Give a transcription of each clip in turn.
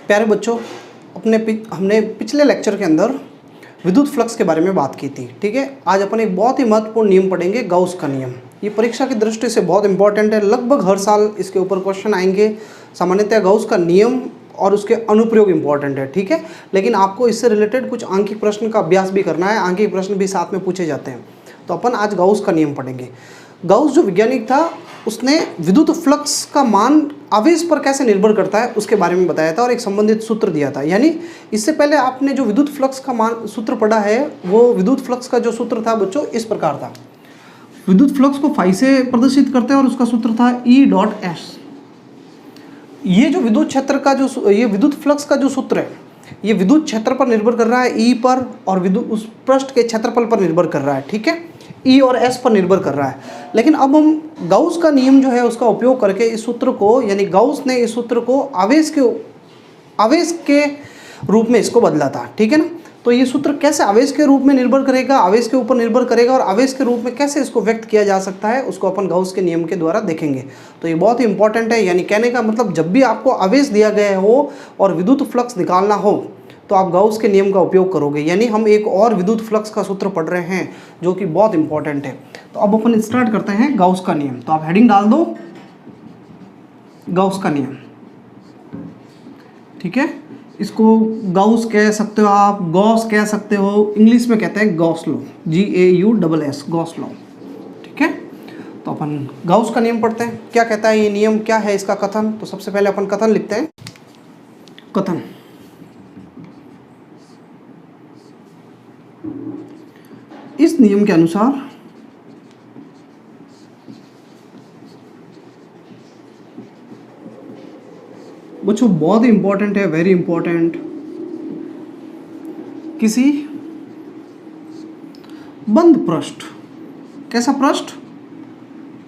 प्यारे बच्चों, हमने पिछले लेक्चर के अंदर विद्युत फ्लक्स के बारे में बात की थी। ठीक है, आज अपन एक बहुत ही महत्वपूर्ण नियम पढ़ेंगे, गाउस का नियम। ये परीक्षा की दृष्टि से बहुत इंपॉर्टेंट है, लगभग हर साल इसके ऊपर क्वेश्चन आएंगे। सामान्यतः गाउस का नियम और उसके अनुप्रयोग इंपॉर्टेंट है। ठीक है, लेकिन आपको इससे रिलेटेड कुछ आंकिक प्रश्न का अभ्यास भी करना है, आंकिक प्रश्न भी साथ में पूछे जाते हैं। तो अपन आज गाउस का नियम पढ़ेंगे। गाउस जो वैज्ञानिक था, उसने विद्युत फ्लक्स का मान आवेश पर कैसे निर्भर करता है उसके बारे में बताया था और एक संबंधित सूत्र दिया था। यानी इससे पहले आपने जो विद्युत फ्लक्स का मान सूत्र पढ़ा है, वो विद्युत फ्लक्स का जो सूत्र था बच्चों इस प्रकार था। विद्युत फ्लक्स को फाई से प्रदर्शित करते हैं और उसका सूत्र था E.S। ये जो विद्युत क्षेत्र का ये विद्युत फ्लक्स का जो सूत्र है, ये विद्युत क्षेत्र पर निर्भर कर रहा है, E पर, और विद्युत उस पृष्ठ के क्षेत्रफल पर निर्भर कर रहा है। ठीक है, E और S पर निर्भर कर रहा है। लेकिन अब हम गाउस का नियम जो है उसका उपयोग करके इस सूत्र को, यानी गाउस ने इस सूत्र को आवेश के रूप में इसको बदला था। ठीक है ना, तो ये सूत्र कैसे आवेश के रूप में निर्भर करेगा, आवेश के ऊपर निर्भर करेगा और आवेश के रूप में कैसे इसको व्यक्त किया जा सकता है, उसको अपन गाउस के नियम के द्वारा देखेंगे। तो ये बहुत ही इंपॉर्टेंट है। यानी कहने का मतलब, जब भी आपको आवेश दिया गया हो और विद्युत फ्लक्स निकालना हो तो आप गाउस के नियम का उपयोग करोगे। यानी हम एक और विद्युत फ्लक्स का सूत्र पढ़ रहे हैं जो कि बहुत इंपॉर्टेंट है। तो अब अपन स्टार्ट करते हैं गाउस का नियम। तो आप हेडिंग डाल दो, गाउस का नियम। ठीक है, इसको गाउस कह सकते हो, आप गॉस कह सकते हो, इंग्लिश में कहते हैं Gauss law, GAUSS, Gauss law. ठीक है, तो अपन गाउस का नियम पढ़ते हैं। क्या कहता है ये नियम, क्या है इसका कथन? तो सबसे पहले अपन कथन लिखते हैं। कथन: इस नियम के अनुसार बच्चों बहुत ही इंपॉर्टेंट है, वेरी इंपॉर्टेंट, किसी बंद पृष्ठ, कैसा पृष्ठ?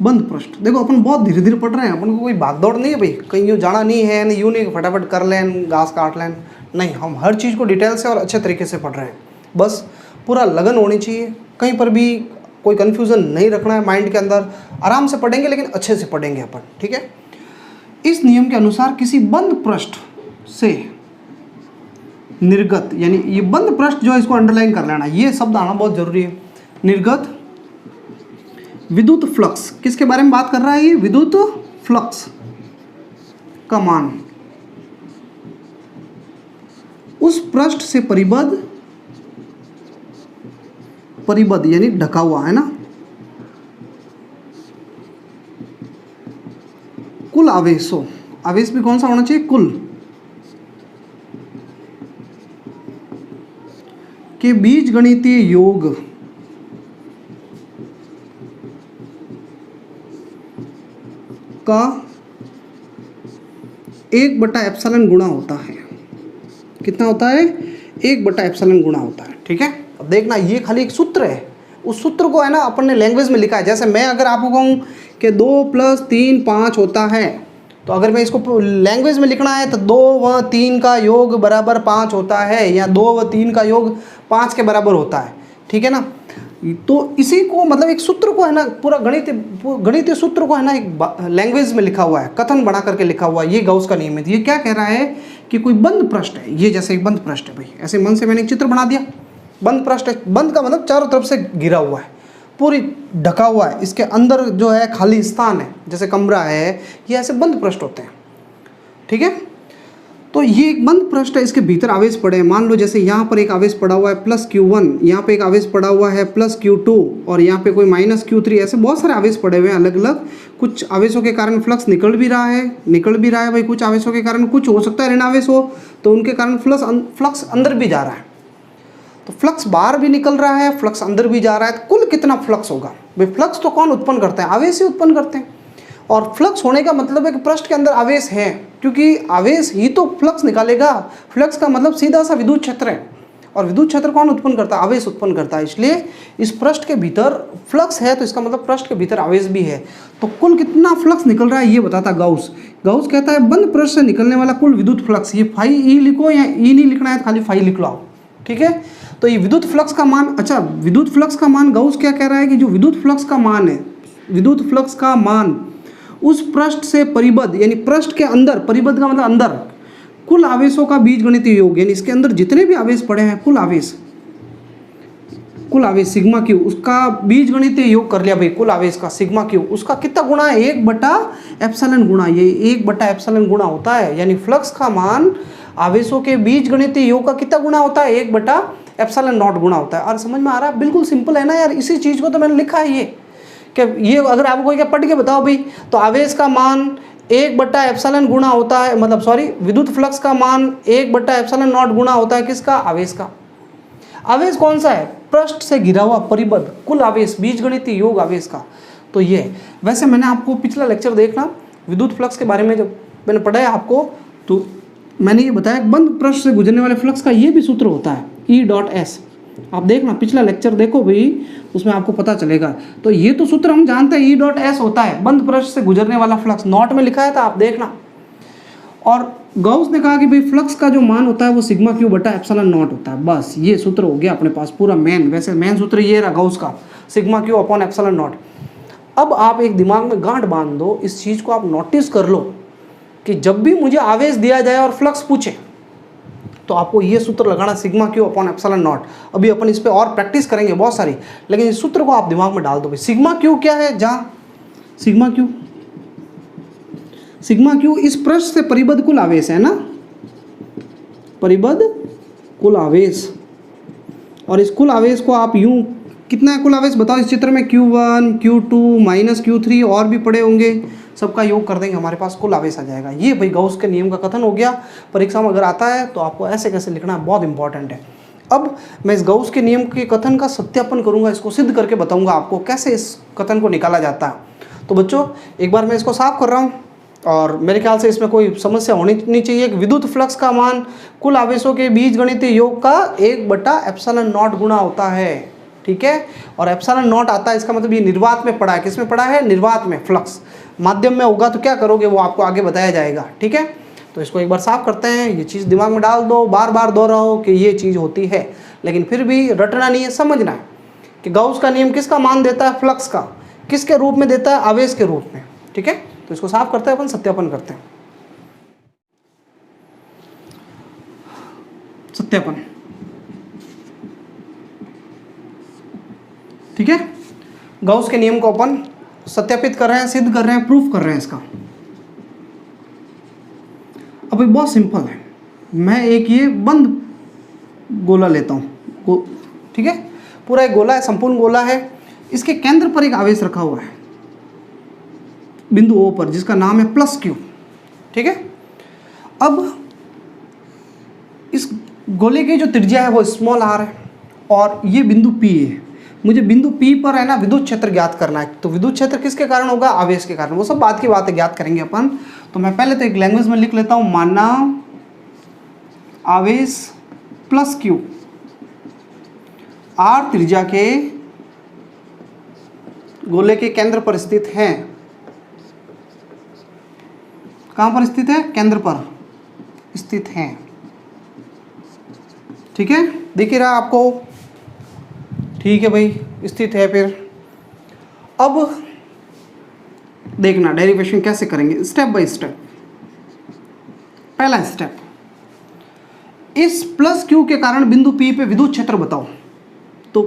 बंद पृष्ठ। देखो अपन बहुत धीरे धीरे पढ़ रहे हैं, अपन को कोई भागदौड़ नहीं है भाई, कहीं यूँ जाना नहीं है, यूँ नहीं फटाफट कर लें, घास काट लें, नहीं, हम हर चीज़ को डिटेल से और अच्छे तरीके से पढ़ रहे हैं। बस पूरा लगन होनी चाहिए, कहीं पर भी कोई कन्फ्यूज़न नहीं रखना है माइंड के अंदर। आराम से पढ़ेंगे लेकिन अच्छे से पढ़ेंगे अपन। ठीक है, इस नियम के अनुसार किसी बंद पृष्ठ से निर्गत, यानी ये बंद पृष्ठ जो है इसको अंडरलाइन कर लेना, ये शब्द आना बहुत जरूरी है। निर्गत विद्युत फ्लक्स, किसके बारे में बात कर रहा है ये? विद्युत फ्लक्स का मान उस पृष्ठ से परिबद्ध यानी ढका हुआ है ना, कुल आवेशों, आवेश भी कौन सा होना चाहिए? कुल, के बीजगणितीय योग का 1/ε गुणा होता है। कितना होता है? 1/ε गुणा होता है। ठीक है, अब देखना, ये खाली एक सूत्र है, उस सूत्र को है ना अपन ने लैंग्वेज में लिखा है। जैसे मैं अगर आपको कहूँ कि 2 + 3 5 होता है, तो अगर मैं इसको लैंग्वेज में लिखना है तो 2 व 3 का योग बराबर 5 होता है, या 2 व 3 का योग 5 के बराबर होता है। ठीक है ना, तो इसी को मतलब एक सूत्र को है ना, पूरा गणितीय सूत्र को है ना एक लैंग्वेज में लिखा हुआ है, कथन बना करके लिखा हुआ है। ये गाउस का नियम है। ये क्या कह रहा है कि कोई बंद पृष्ठ है, ये जैसे एक बंद पृष्ठ है भाई, ऐसे मन से मैंने एक चित्र बना दिया, बंद पृष्ठ है। बंद का मतलब चारों तरफ से घिरा हुआ है, पूरी ढका हुआ है, इसके अंदर जो है खाली स्थान है, जैसे कमरा है, ये ऐसे बंद पृष्ठ होते हैं। ठीक है, तो ये एक बंद पृष्ठ है, इसके भीतर आवेश पड़े हैं। मान लो जैसे यहाँ पर एक आवेश पड़ा हुआ है +Q1, यहाँ पे एक आवेश पड़ा हुआ है +Q2, और यहाँ पे कोई -Q3, ऐसे बहुत सारे आवेश पड़े हुए हैं अलग अलग। कुछ आवेशों के कारण फ्लक्स निकल भी रहा है भाई, कुछ आवेशों के कारण, कुछ हो सकता है ऋण आवेश हो तो उनके कारण फ्लक्स अंदर भी जा रहा है। तो फ्लक्स बाहर भी निकल रहा है, फ्लक्स अंदर भी जा रहा है, तो कुल कितना फ्लक्स होगा भाई? फ्लक्स तो कौन उत्पन्न करते हैं? आवेश ही उत्पन्न करते हैं। और फ्लक्स होने का मतलब है कि पृष्ठ के अंदर आवेश है, क्योंकि आवेश ही तो फ्लक्स निकालेगा। फ्लक्स का मतलब सीधा सा विद्युत क्षेत्र है, और विद्युत क्षेत्र कौन उत्पन्न करता है? आवेश उत्पन्न करता है। इसलिए इस पृष्ठ के भीतर फ्लक्स है, तो इसका मतलब पृष्ठ के भीतर आवेश भी है। तो कुल कितना फ्लक्स निकल रहा है ये बताता गाउस। गाउस कहता है बंद पृष्ठ से निकलने वाला कुल विद्युत फ्लक्स, ये फाई ई लिखो, या ई नहीं लिखना है तो खाली फाई लिख लो। ठीक है, तो ये विद्युत फ्लक्स का मान, अच्छा विद्युत फ्लक्स का मान गाउस क्या कह रहा है कि जो विद्युत फ्लक्स का मान है, विद्युत फ्लक्स का मान उस पृष्ठ से परिबद्ध, यानी पृष्ठ के अंदर, परिबद्ध का मतलब अंदर, कुल आवेशों का बीजगणितीय योग, यानी इसके अंदर जितने भी आवेश पड़े हैं, कुल आवेश सिग्मा क्यू, उसका बीजगणितीय योग कर लिया भाई, कुल आवेश का सिग्मा क्यू, उसका कितना गुणा है, 1/ε गुणा, ये 1/ε गुणा होता है, यानी फ्लक्स का मान आवेशों के बीजगणितीय योग का कितना गुणा होता है, 1/ε0 गुणा होता है। और समझ में आ रहा है, बिल्कुल सिंपल है ना यार, इसी चीज को तो मैंने लिखा है ये अगर आपको कोई क्या पढ़ के बताओ भाई, तो आवेश का मान 1/ε गुणा होता है, मतलब सॉरी, विद्युत फ्लक्स का मान 1/ε0 गुणा होता है किसका, आवेश का। आवेश कौन सा है, पृष्ठ से घिरा हुआ परिबद्ध कुल आवेश, बीजगणितीय योग आवेश का। तो ये वैसे मैंने आपको पिछला लेक्चर देखना विद्युत फ्लक्स के बारे में जब मैंने पढ़ाया आपको, तो मैंने ये बताया बंद पृष्ठ से गुजरने वाले फ्लक्स का ये भी सूत्र होता है, E.S। आप देखना पिछला लेक्चर देखो भाई, उसमें आपको पता चलेगा। तो ये तो सूत्र हम जानते हैं, E.S होता है बंद पृष्ठ से गुजरने वाला फ्लक्स, नोट में लिखा है था, आप देखना। और गॉस ने कहा कि भाई फ्लक्स का जो मान होता है वो सिग्मा क्यू बटा एप्सिलॉन नॉट होता है। बस ये सूत्र हो गया अपने पास पूरा मेन, वैसे मेन सूत्र ये रहा गॉस का, sigma Q upon epsilon not. अब आप एक दिमाग में गांठ बांध दो, इस चीज़ को आप नोटिस कर लो कि जब भी मुझे आवेश दिया जाए और फ्लक्स पूछे तो आपको ये सूत्र लगाना, sigma Q upon epsilon not. अभी अपन इस पर और प्रैक्टिस करेंगे बहुत सारी, लेकिन इस सूत्र को आप दिमाग में डाल दो भाई। सिग्मा क्यू क्या है, जहाँ सिग्मा क्यू इस पृष्ठ से परिबद्ध कुल आवेश है ना, परिबद्ध कुल आवेश। और इस कुल आवेश को आप यूं, कितना है कुल आवेश बताओ इस चित्र में, Q1 Q2 माइनस Q3 और भी पड़े होंगे, सबका योग कर देंगे, हमारे पास कुल आवेश आ जाएगा। ये भाई गॉस के नियम का कथन हो गया। परीक्षा में अगर आता है तो आपको ऐसे कैसे लिखना है, बहुत इंपॉर्टेंट है। अब मैं इस गॉस के नियम के कथन का सत्यापन करूंगा, इसको सिद्ध करके बताऊंगा आपको कैसे इस कथन को निकाला जाता है। तो बच्चों एक बार मैं इसको साफ कर रहा हूँ, और मेरे ख्याल से इसमें कोई समस्या होनी नहीं चाहिए। कि विद्युत फ्लक्स का मान कुल आवेशों के बीजगणितीय योग का 1/ε0 गुणा होता है, ठीक है। और एप्सिलॉन नॉट आता है, इसका मतलब ये निर्वात में पड़ा है। किस में पड़ा है, निर्वात में। फ्लक्स माध्यम में होगा तो क्या करोगे वो आपको आगे बताया जाएगा, ठीक है। तो इसको एक बार साफ करते हैं, ये चीज़ दिमाग में डाल दो, बार बार दोहराओ कि ये चीज़ होती है, लेकिन फिर भी रटना नहीं है, समझना है कि गॉस का नियम किसका मान देता है, फ्लक्स का। किसके रूप में देता है, आवेश के रूप में, ठीक है। तो इसको साफ करते हैं अपन, सत्यापन करते हैं। सत्यापन, ठीक है। गॉस के नियम को अपन सत्यापित कर रहे हैं, सिद्ध कर रहे हैं, प्रूफ कर रहे हैं इसका। अब ये बहुत सिंपल है, मैं एक ये बंद गोला लेता हूँ, ठीक है। पूरा एक गोला है, संपूर्ण गोला है, इसके केंद्र पर एक आवेश रखा हुआ है बिंदु O पर, जिसका नाम है +Q, ठीक है। अब इस गोले की जो त्रिज्या है वो स्मॉल r है, और ये बिंदु P है। मुझे बिंदु P पर है ना विद्युत क्षेत्र ज्ञात करना है। तो विद्युत क्षेत्र किसके कारण होगा, आवेश के कारण। वो सब बात की बातें ज्ञात करेंगे अपन। तो मैं पहले तो एक लैंग्वेज में लिख लेता हूँ, माना आवेश +Q r त्रिज्या के गोले के केंद्र पर स्थित है। कहाँ पर स्थित है, केंद्र पर स्थित है, ठीक है। दिख रहा आपको, ठीक है भाई, स्थित है। फिर अब देखना डेरिवेशन कैसे करेंगे, स्टेप बाय स्टेप। पहला स्टेप, इस +Q के कारण बिंदु P पे विद्युत क्षेत्र बताओ। तो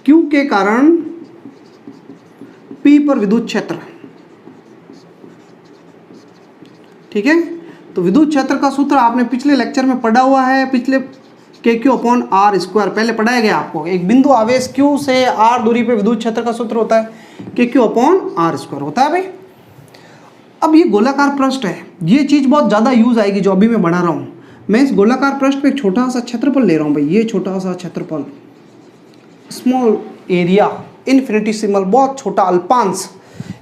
Q के कारण P पर विद्युत क्षेत्र, ठीक है। तो विद्युत क्षेत्र का सूत्र आपने पिछले लेक्चर में पढ़ा हुआ है, पिछले KQ/r², पहले पढ़ाया गया आपको। एक बिंदु आवेश Q से r दूरी पे विद्युत क्षेत्र का सूत्र होता है KQ/r² होता है भाई। अब ये गोलाकार पृष्ठ है, ये चीज़ बहुत ज़्यादा यूज आएगी जो अभी मैं बढ़ा रहा हूँ। मैं इस गोलाकार पृष्ठ पे एक छोटा सा क्षेत्रफल ले रहा हूँ भाई, ये छोटा सा क्षेत्रफल, स्मॉल एरिया, इन्फिनिटेसिमल, बहुत छोटा, अल्पांश।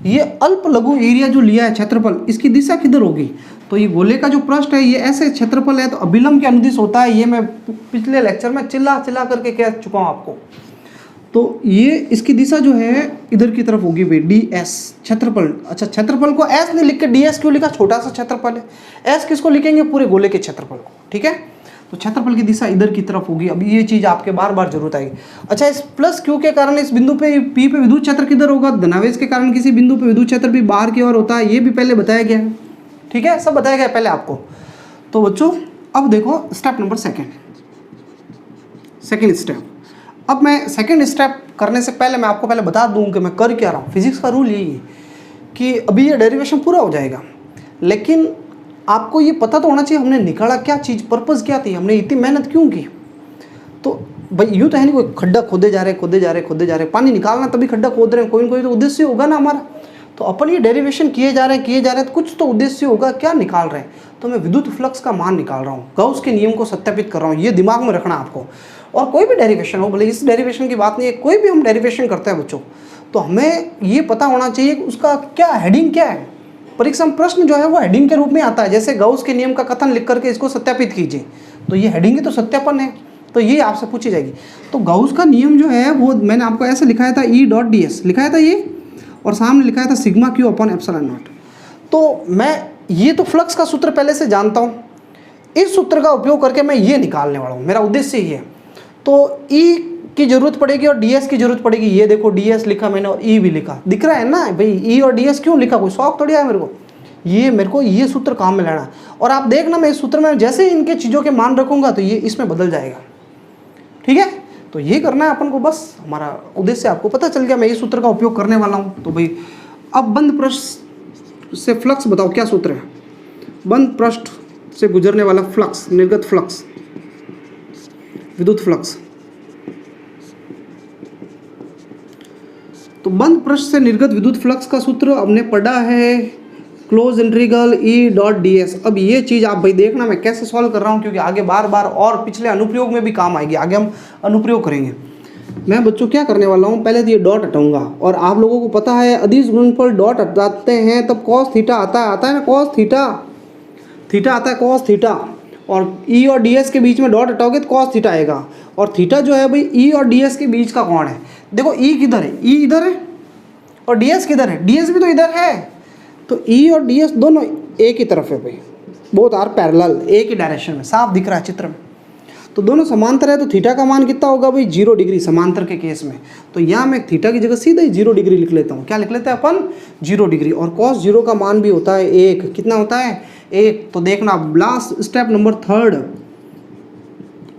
ये अल्प लघु एरिया जो लिया है क्षेत्रफल, इसकी दिशा किधर होगी, तो ये गोले का जो पृष्ठ है ये ऐसे क्षेत्रफल है तो अभिलंब के अनुदिश होता है। ये मैं पिछले लेक्चर में चिल्ला करके कह चुका हूँ आपको। तो ये इसकी दिशा जो है इधर की तरफ होगी भाई, DS क्षेत्रफल। अच्छा, क्षेत्रफल को S ने लिख के DS क्यों लिखा, छोटा सा क्षेत्रफल है। S किसको लिखेंगे, पूरे गोले के क्षेत्रफल को, ठीक है। तो क्षेत्रफल की दिशा इधर की तरफ होगी। अब ये चीज़ आपके बार बार जरूरत आएगी। अच्छा, इस +Q के कारण इस बिंदु पे P पे विद्युत क्षेत्र किधर होगा, धनावेश के कारण किसी बिंदु पे विद्युत क्षेत्र भी बाहर की ओर होता है, ये भी पहले बताया गया है, ठीक है। सब बताया गया पहले आपको। तो बच्चों अब देखो स्टेप नंबर सेकेंड स्टेप। अब मैं सेकेंड स्टेप करने से पहले मैं आपको पहले बता दूं कि मैं कर क्या रहा हूँ। फिजिक्स का रूल यही है कि अभी ये डेरिवेशन पूरा हो जाएगा, लेकिन आपको ये पता तो होना चाहिए हमने निकाला क्या चीज़, पर्पज़ क्या थी, हमने इतनी मेहनत क्यों की। तो भाई यूँ तो है नहीं कोई खड्डा खोदे जा रहे, पानी निकालना तभी खड्डा खोद रहे हैं, कोई ना कोई तो उद्देश्य होगा ना हमारा। तो अपन ये डेरिवेशन किए जा रहे हैं तो कुछ तो उद्देश्य होगा, क्या निकाल रहे हैं। तो मैं विद्युत फ्लक्स का मान निकाल रहा हूँ, गाउस के नियम को सत्यापित कर रहा हूँ, ये दिमाग में रखना आपको। और कोई भी डेरिवेशन हो, भले इस डेरिवेशन की बात नहीं है, कोई भी हम डेरिवेशन करते हैं बच्चों, तो हमें ये पता होना चाहिए कि उसका क्या हेडिंग क्या है। परीक्षा में प्रश्न जो है वो हेडिंग के रूप में आता है, जैसे गाउस के नियम का कथन लिख करके इसको सत्यापित कीजिए, तो ये हेडिंग ही तो सत्यापन है, तो ये आपसे पूछी जाएगी। तो गाउस का नियम जो है वो मैंने आपको ऐसे लिखाया था, E.ds लिखाया था ये, और सामने लिखाया था sigma Q upon epsilon not. तो मैं ये तो फ्लक्स का सूत्र पहले से जानता हूँ, इस सूत्र का उपयोग करके मैं ये निकालने वाला हूँ, मेरा उद्देश्य ये है। तो E की जरूरत पड़ेगी और ds की जरूरत पड़ेगी। ये देखो ds लिखा मैंने और E भी लिखा, दिख रहा है ना भाई, E और ds क्यों लिखा, कोई शौक थोड़ी है मेरे को, मेरे को ये सूत्र काम में लेना है। और आप देखना मैं इस सूत्र में जैसे इनके चीज़ों के मान रखूँगा तो ये इसमें बदल जाएगा, ठीक है। तो ये करना है अपन को, बस हमारा उद्देश्य आपको पता चल गया, मैं इस सूत्र का उपयोग करने वाला हूँ। तो भाई अब बंद पृष्ठ से फ्लक्स बताओ क्या सूत्र है। बंद पृष्ठ से गुजरने वाला फ्लक्स, निर्गत फ्लक्स, विद्युत फ्लक्स। तो बंद पृष्ठ से निर्गत विद्युत फ्लक्स का सूत्र हमने पढ़ा है, क्लोज इंटीग्रल E.ds। अब ये चीज़ आप भाई देखना मैं कैसे सॉल्व कर रहा हूँ, क्योंकि आगे बार बार और पिछले अनुप्रयोग में भी काम आएगी, आगे हम अनुप्रयोग करेंगे। मैं बच्चों क्या करने वाला हूँ, पहले तो ये डॉट हटाऊंगा, और आप लोगों को पता है अदिश गुणनफल डॉट हटाते हैं तब cos थीटा आता है ना, cos थीटा आता है, cos थीटा। और E और ds के बीच में डॉट हटाओगे तो cos थीटा आएगा। और थीटा जो है भाई E और ds के बीच का कोण है। देखो E किधर है, E इधर है, और ds किधर है, ds भी तो इधर है। तो E और ds दोनों एक ही तरफ है भाई, बोथ आर पैरेलल, एक ही डायरेक्शन में, साफ दिख रहा है चित्र में। तो दोनों समांतर है, तो थीटा का मान कितना होगा भाई, 0 डिग्री समांतर के केस में। तो यहाँ मैं थीटा की जगह सीधा ही 0 डिग्री लिख लेता हूँ। क्या लिख लेते हैं अपन, 0 डिग्री। और cos 0 का मान भी होता है 1, कितना होता है 1। तो देखना लास्ट स्टेप नंबर 3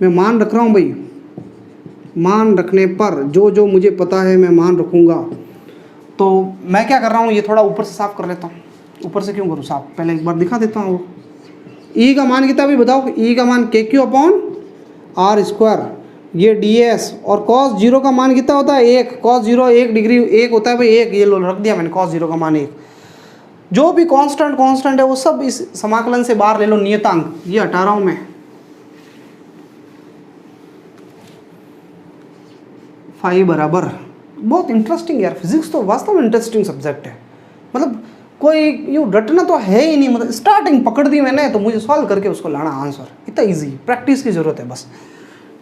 मैं मान रख रहा हूँ भाई, मान रखने पर जो जो मुझे पता है मैं मान रखूँगा। तो मैं क्या कर रहा हूँ, ये थोड़ा ऊपर से साफ कर लेता हूँ। ऊपर से क्यों करूँ साफ, पहले एक बार दिखा देता हूँ। E का मान कितना भी बताओ, E का मान KQ अपॉन R स्क्वायर, ये ds। और cos 0 का मान कितना होता है 1, cos 0 1 डिग्री 1 होता है भाई 1, ये लो रख दिया मैंने, cos 0 का मान 1। जो भी कांस्टेंट है वो सब इस समाकलन से बाहर ले लो, नियतांक ये हटा रहा हूँ मैं। फाई बराबर, बहुत इंटरेस्टिंग यार, फिजिक्स तो वास्तव में इंटरेस्टिंग सब्जेक्ट है। मतलब कोई यूँ रटना तो है ही नहीं, मतलब स्टार्टिंग पकड़ दी मैंने तो मुझे सॉल्व करके उसको लाना आंसर, इतना इजी, प्रैक्टिस की ज़रूरत है बस,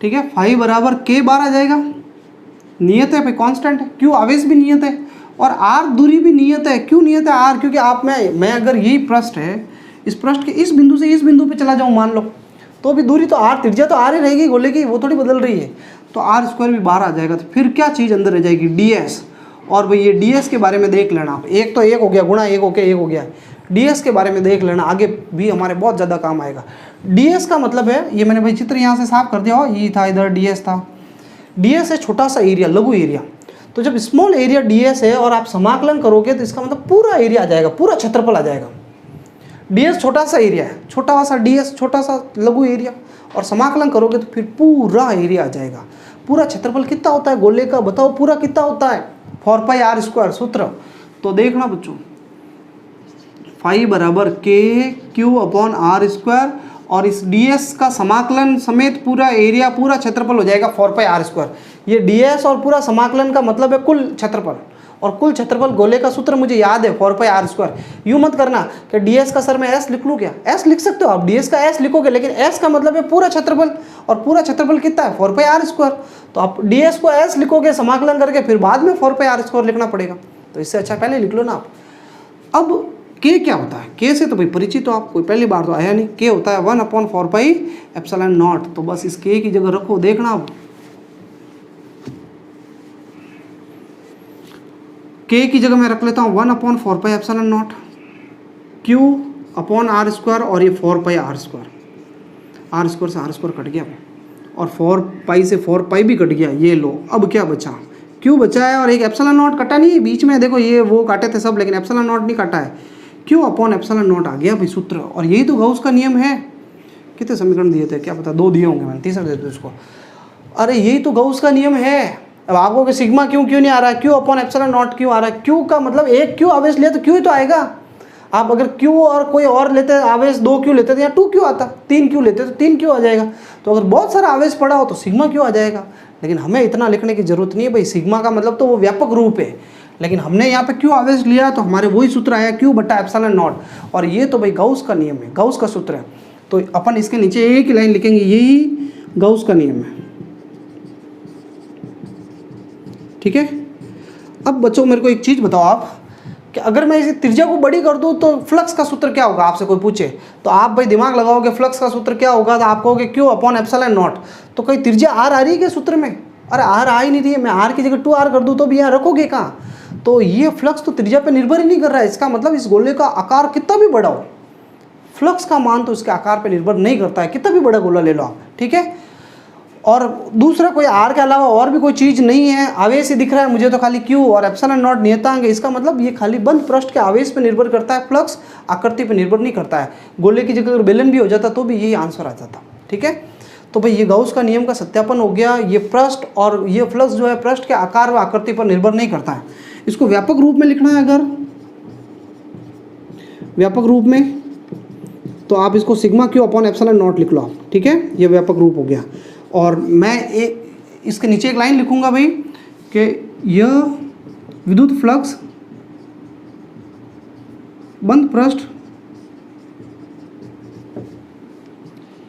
ठीक है। फाई बराबर K बार आ जाएगा, नियत है भाई, कांस्टेंट है, Q आवेश भी नियत है, और R दूरी भी नियत है। क्यों नियत है R, क्योंकि आप मैं अगर यही पृष्ठ है, इस पृष्ठ के इस बिंदु से इस बिंदु पे चला जाऊँ मान लो, तो भी दूरी तो R, त्रिज्या तो R ही रहेगी गोले की, वो थोड़ी बदल रही है। तो R स्क्वायर भी बाहर आ जाएगा, तो फिर क्या चीज़ अंदर रह जाएगी, ds। और भाई ये ds के बारे में देख लेना आप, एक तो 1 हो गया, गुणा 1 हो गया, ds के बारे में देख लेना, आगे भी हमारे बहुत ज़्यादा काम आएगा। ds का मतलब है, ये मैंने भाई चित्र यहाँ से साफ कर दिया हो, ये था इधर ds था। ds है छोटा सा एरिया, लघु एरिया। तो जब स्मॉल एरिया ds है और आप समाकलन करोगे तो इसका मतलब पूरा एरिया आ जाएगा, पूरा क्षेत्रफल आ जाएगा। ds छोटा सा एरिया है, छोटा सा ds, छोटा सा लघु एरिया, और समाकलन करोगे तो फिर पूरा एरिया आ जाएगा। पूरा क्षेत्रफल कितना होता है गोले का, बताओ पूरा कितना होता है, 4 पाई r स्क्वायर सूत्र। तो देखना बच्चों, फाई बराबर KQ अपॉन R स्क्वायर, और इस ds का समाकलन समेत पूरा एरिया, पूरा क्षेत्रफल हो जाएगा 4 पाई r स्क्वायर। ये ds और पूरा समाकलन का मतलब है कुल क्षेत्रफल, और कुल क्षेत्रफल गोले का सूत्र मुझे याद है 4 पाई r स्क्वायर। यूँ मत करना कि ds का सर मैं s लिख लूँ क्या, s लिख सकते हो आप, ds का s लिखोगे, लेकिन s का मतलब है पूरा क्षेत्रफल, और पूरा क्षेत्रफल कितना है 4 पाई r स्क्वायर। तो आप ds को s लिखोगे समाकलन करके, फिर बाद में 4 पाई r स्क्वायर लिखना पड़ेगा। तो इससे अच्छा पहले लिख लो ना आप। अब k क्या होता है, k से तो भाई परिचित हो आप, कोई पहली बार तो आया नहीं। k होता है 1/4 पाई एप्सिलॉन नॉट। तो बस इस k की जगह रखो, देखना अब k की जगह मैं रख लेता हूँ 1/4 pi epsilon not, Q upon R square, और ये 4 पाई R स्क्वायर। आर स्क्वायर से आर स्क्वायर कट गया और 4 पाई से 4 पाई भी कट गया। ये लो, अब क्या बचा, क्यों बचा है और एक एप्सिलॉन नॉट कटा नहीं है बीच में, देखो ये वो काटे थे सब लेकिन एप्सिलॉन नॉट नहीं काटा है, क्यों अपॉन एप्सिलॉन नॉट आ गया भाई सूत्र। और यही तो गाउस का नियम है। कितने समीकरण दिए थे क्या पता, 2 दिए होंगे, मैंने तीसरा दे दूँ इसको। अरे यही तो गाउस का नियम है। अब आपको कि सिग्मा क्यों नहीं आ रहा है, क्यों अपॉन एप्सिलॉन नॉट क्यों आ रहा है, क्यों का मतलब एक क्यों आवेश लिया तो क्यों ही तो आएगा। आप अगर क्यों और कोई और लेते आवेश 2 क्यों लेते तो यहाँ 2 क्यों आता, 3 क्यों लेते तो 3 क्यों आ जाएगा। तो अगर बहुत सारा आवेश पड़ा हो तो सिग्मा क्यों आ जाएगा। लेकिन हमें इतना लिखने की जरूरत नहीं है भाई, सिग्मा का मतलब तो वो व्यापक रूप है, लेकिन हमने यहाँ पे क्यों आवेश लिया तो हमारे वही सूत्र आया क्यू बटा एप्सिलॉन नॉट। और ये तो भाई गाउस का नियम है, गाउस का सूत्र है। तो अपन इसके नीचे एक ही लाइन लिखेंगे, यही गाउस का नियम है। ठीक है। अब बच्चों मेरे को एक चीज़ बताओ आप कि अगर मैं इस त्रिज्या को बड़ी कर दूं तो फ्लक्स का सूत्र क्या होगा, आपसे कोई पूछे तो आप भाई दिमाग लगाओगे फ्लक्स का सूत्र क्या होगा, तो आप कहोगे क्यू अपॉन एप्सिलॉन नॉट। तो कहीं त्रिज्या आर आ रही है क्या सूत्र में, अरे आर आ ही नहीं रही है, मैं आर की जगह 2r कर दूं तो भी यहाँ रखोगे कहाँ। तो ये फ्लक्स तो त्रिज्या पे निर्भर ही नहीं कर रहा है, इसका मतलब इस गोले का आकार कितना भी बड़ा हो, फ्लक्स का मान तो इसके आकार पे निर्भर नहीं करता है, कितना भी बड़ा गोला ले लो आप। ठीक है। और दूसरा कोई आर के अलावा और भी कोई चीज़ नहीं है, आवेश ही दिख रहा है मुझे तो खाली क्यू और एप्सिलॉन नॉट नियतांक है, इसका मतलब ये खाली बंद पृष्ठ के आवेश पे निर्भर करता है, फ्लक्स आकृति पे निर्भर नहीं करता है। गोले की जगह अगर बेलन भी हो जाता तो भी यही आंसर आ जाता। ठीक है। तो भाई ये गाउस का नियम का सत्यापन हो गया। ये पृष्ठ और ये फ्लक्स जो है पृष्ठ के आकार व आकृति पर निर्भर नहीं करता है। इसको व्यापक रूप में लिखना है, अगर व्यापक रूप में तो आप इसको sigma Q upon epsilon not लिख लो आप। ठीक है, ये व्यापक रूप हो गया। और मैं एक इसके नीचे एक लाइन लिखूंगा भाई कि यह विद्युत फ्लक्स बंद पृष्ठ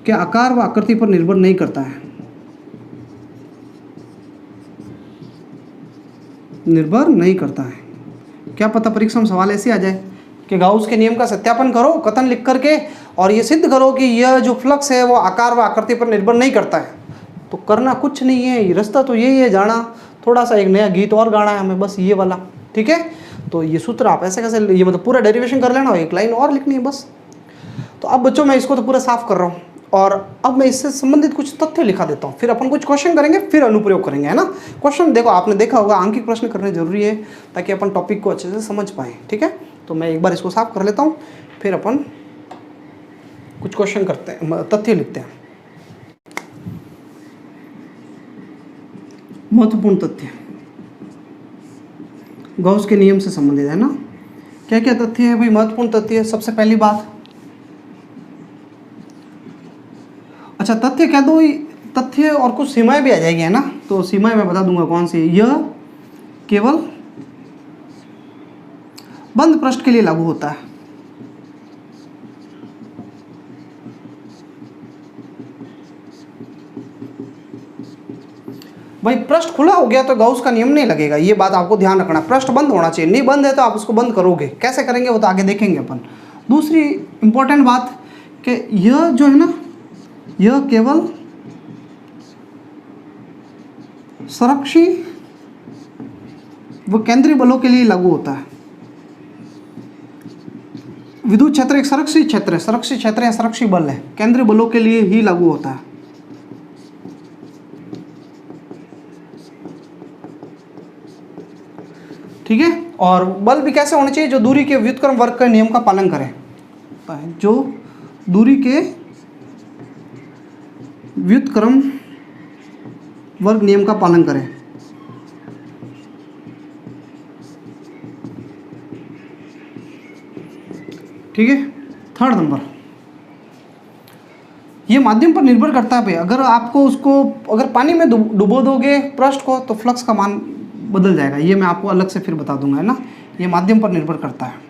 के आकार व आकृति पर निर्भर नहीं करता है, निर्भर नहीं करता है। क्या पता परीक्षा में सवाल ऐसे आ जाए कि गाउस के नियम का सत्यापन करो कथन लिख करके और ये सिद्ध करो कि यह जो फ्लक्स है वो आकार व आकृति पर निर्भर नहीं करता है। तो करना कुछ नहीं है, ये रास्ता तो यही है, जाना थोड़ा सा एक नया गीत और गाना है हमें, बस ये वाला। ठीक है। तो ये सूत्र आप ऐसे कैसे, ये मतलब पूरा डेरिवेशन कर लेना, एक लाइन और लिखनी है बस। तो अब बच्चों मैं इसको तो पूरा साफ कर रहा हूँ और अब मैं इससे संबंधित कुछ तथ्य लिखा देता हूँ, फिर अपन कुछ क्वेश्चन करेंगे, फिर अनुप्रयोग करेंगे, है ना। क्वेश्चन देखो आपने देखा होगा आंकिक प्रश्न करने जरूरी है ताकि अपन टॉपिक को अच्छे से समझ पाएँ। ठीक है। तो मैं एक बार इसको साफ कर लेता हूँ, फिर अपन कुछ क्वेश्चन करते हैं, तथ्य लिखते हैं। महत्वपूर्ण तथ्य गॉस के नियम से संबंधित है ना। क्या क्या तथ्य है भाई, महत्वपूर्ण तथ्य। सबसे पहली बात, अच्छा तथ्य क्या दो, तथ्य और कुछ सीमाएं भी आ जाएगी, है ना। तो सीमाएं मैं बता दूंगा कौन सी। यह केवल बंद पृष्ठ के लिए लागू होता है। भाई पृष्ठ खुला हो गया तो गाउस का नियम नहीं लगेगा, ये बात आपको ध्यान रखना। पृष्ठ बंद होना चाहिए, नहीं बंद है तो आप उसको बंद करोगे, कैसे करेंगे वो तो आगे देखेंगे अपन। दूसरी इंपॉर्टेंट बात कि यह जो है ना, यह केवल संरक्षी व केंद्रीय बलों के लिए लागू होता है। विद्युत क्षेत्र एक संरक्षी क्षेत्र है, संरक्षी क्षेत्र या संरक्षी बल है, केंद्रीय बलों के लिए ही लागू होता है। ठीक है। और बल भी कैसे होने चाहिए, जो दूरी के व्युत्क्रम वर्ग के नियम का पालन करें, जो दूरी के व्युत्क्रम वर्ग नियम का पालन करें। ठीक है। थर्ड नंबर, ये माध्यम पर निर्भर करता है भाई। अगर आपको उसको अगर पानी में डुबो दोगे पृष्ठ को तो फ्लक्स का मान बदल जाएगा, ये मैं आपको अलग से फिर बता दूंगा, है ना। ये माध्यम पर निर्भर करता है।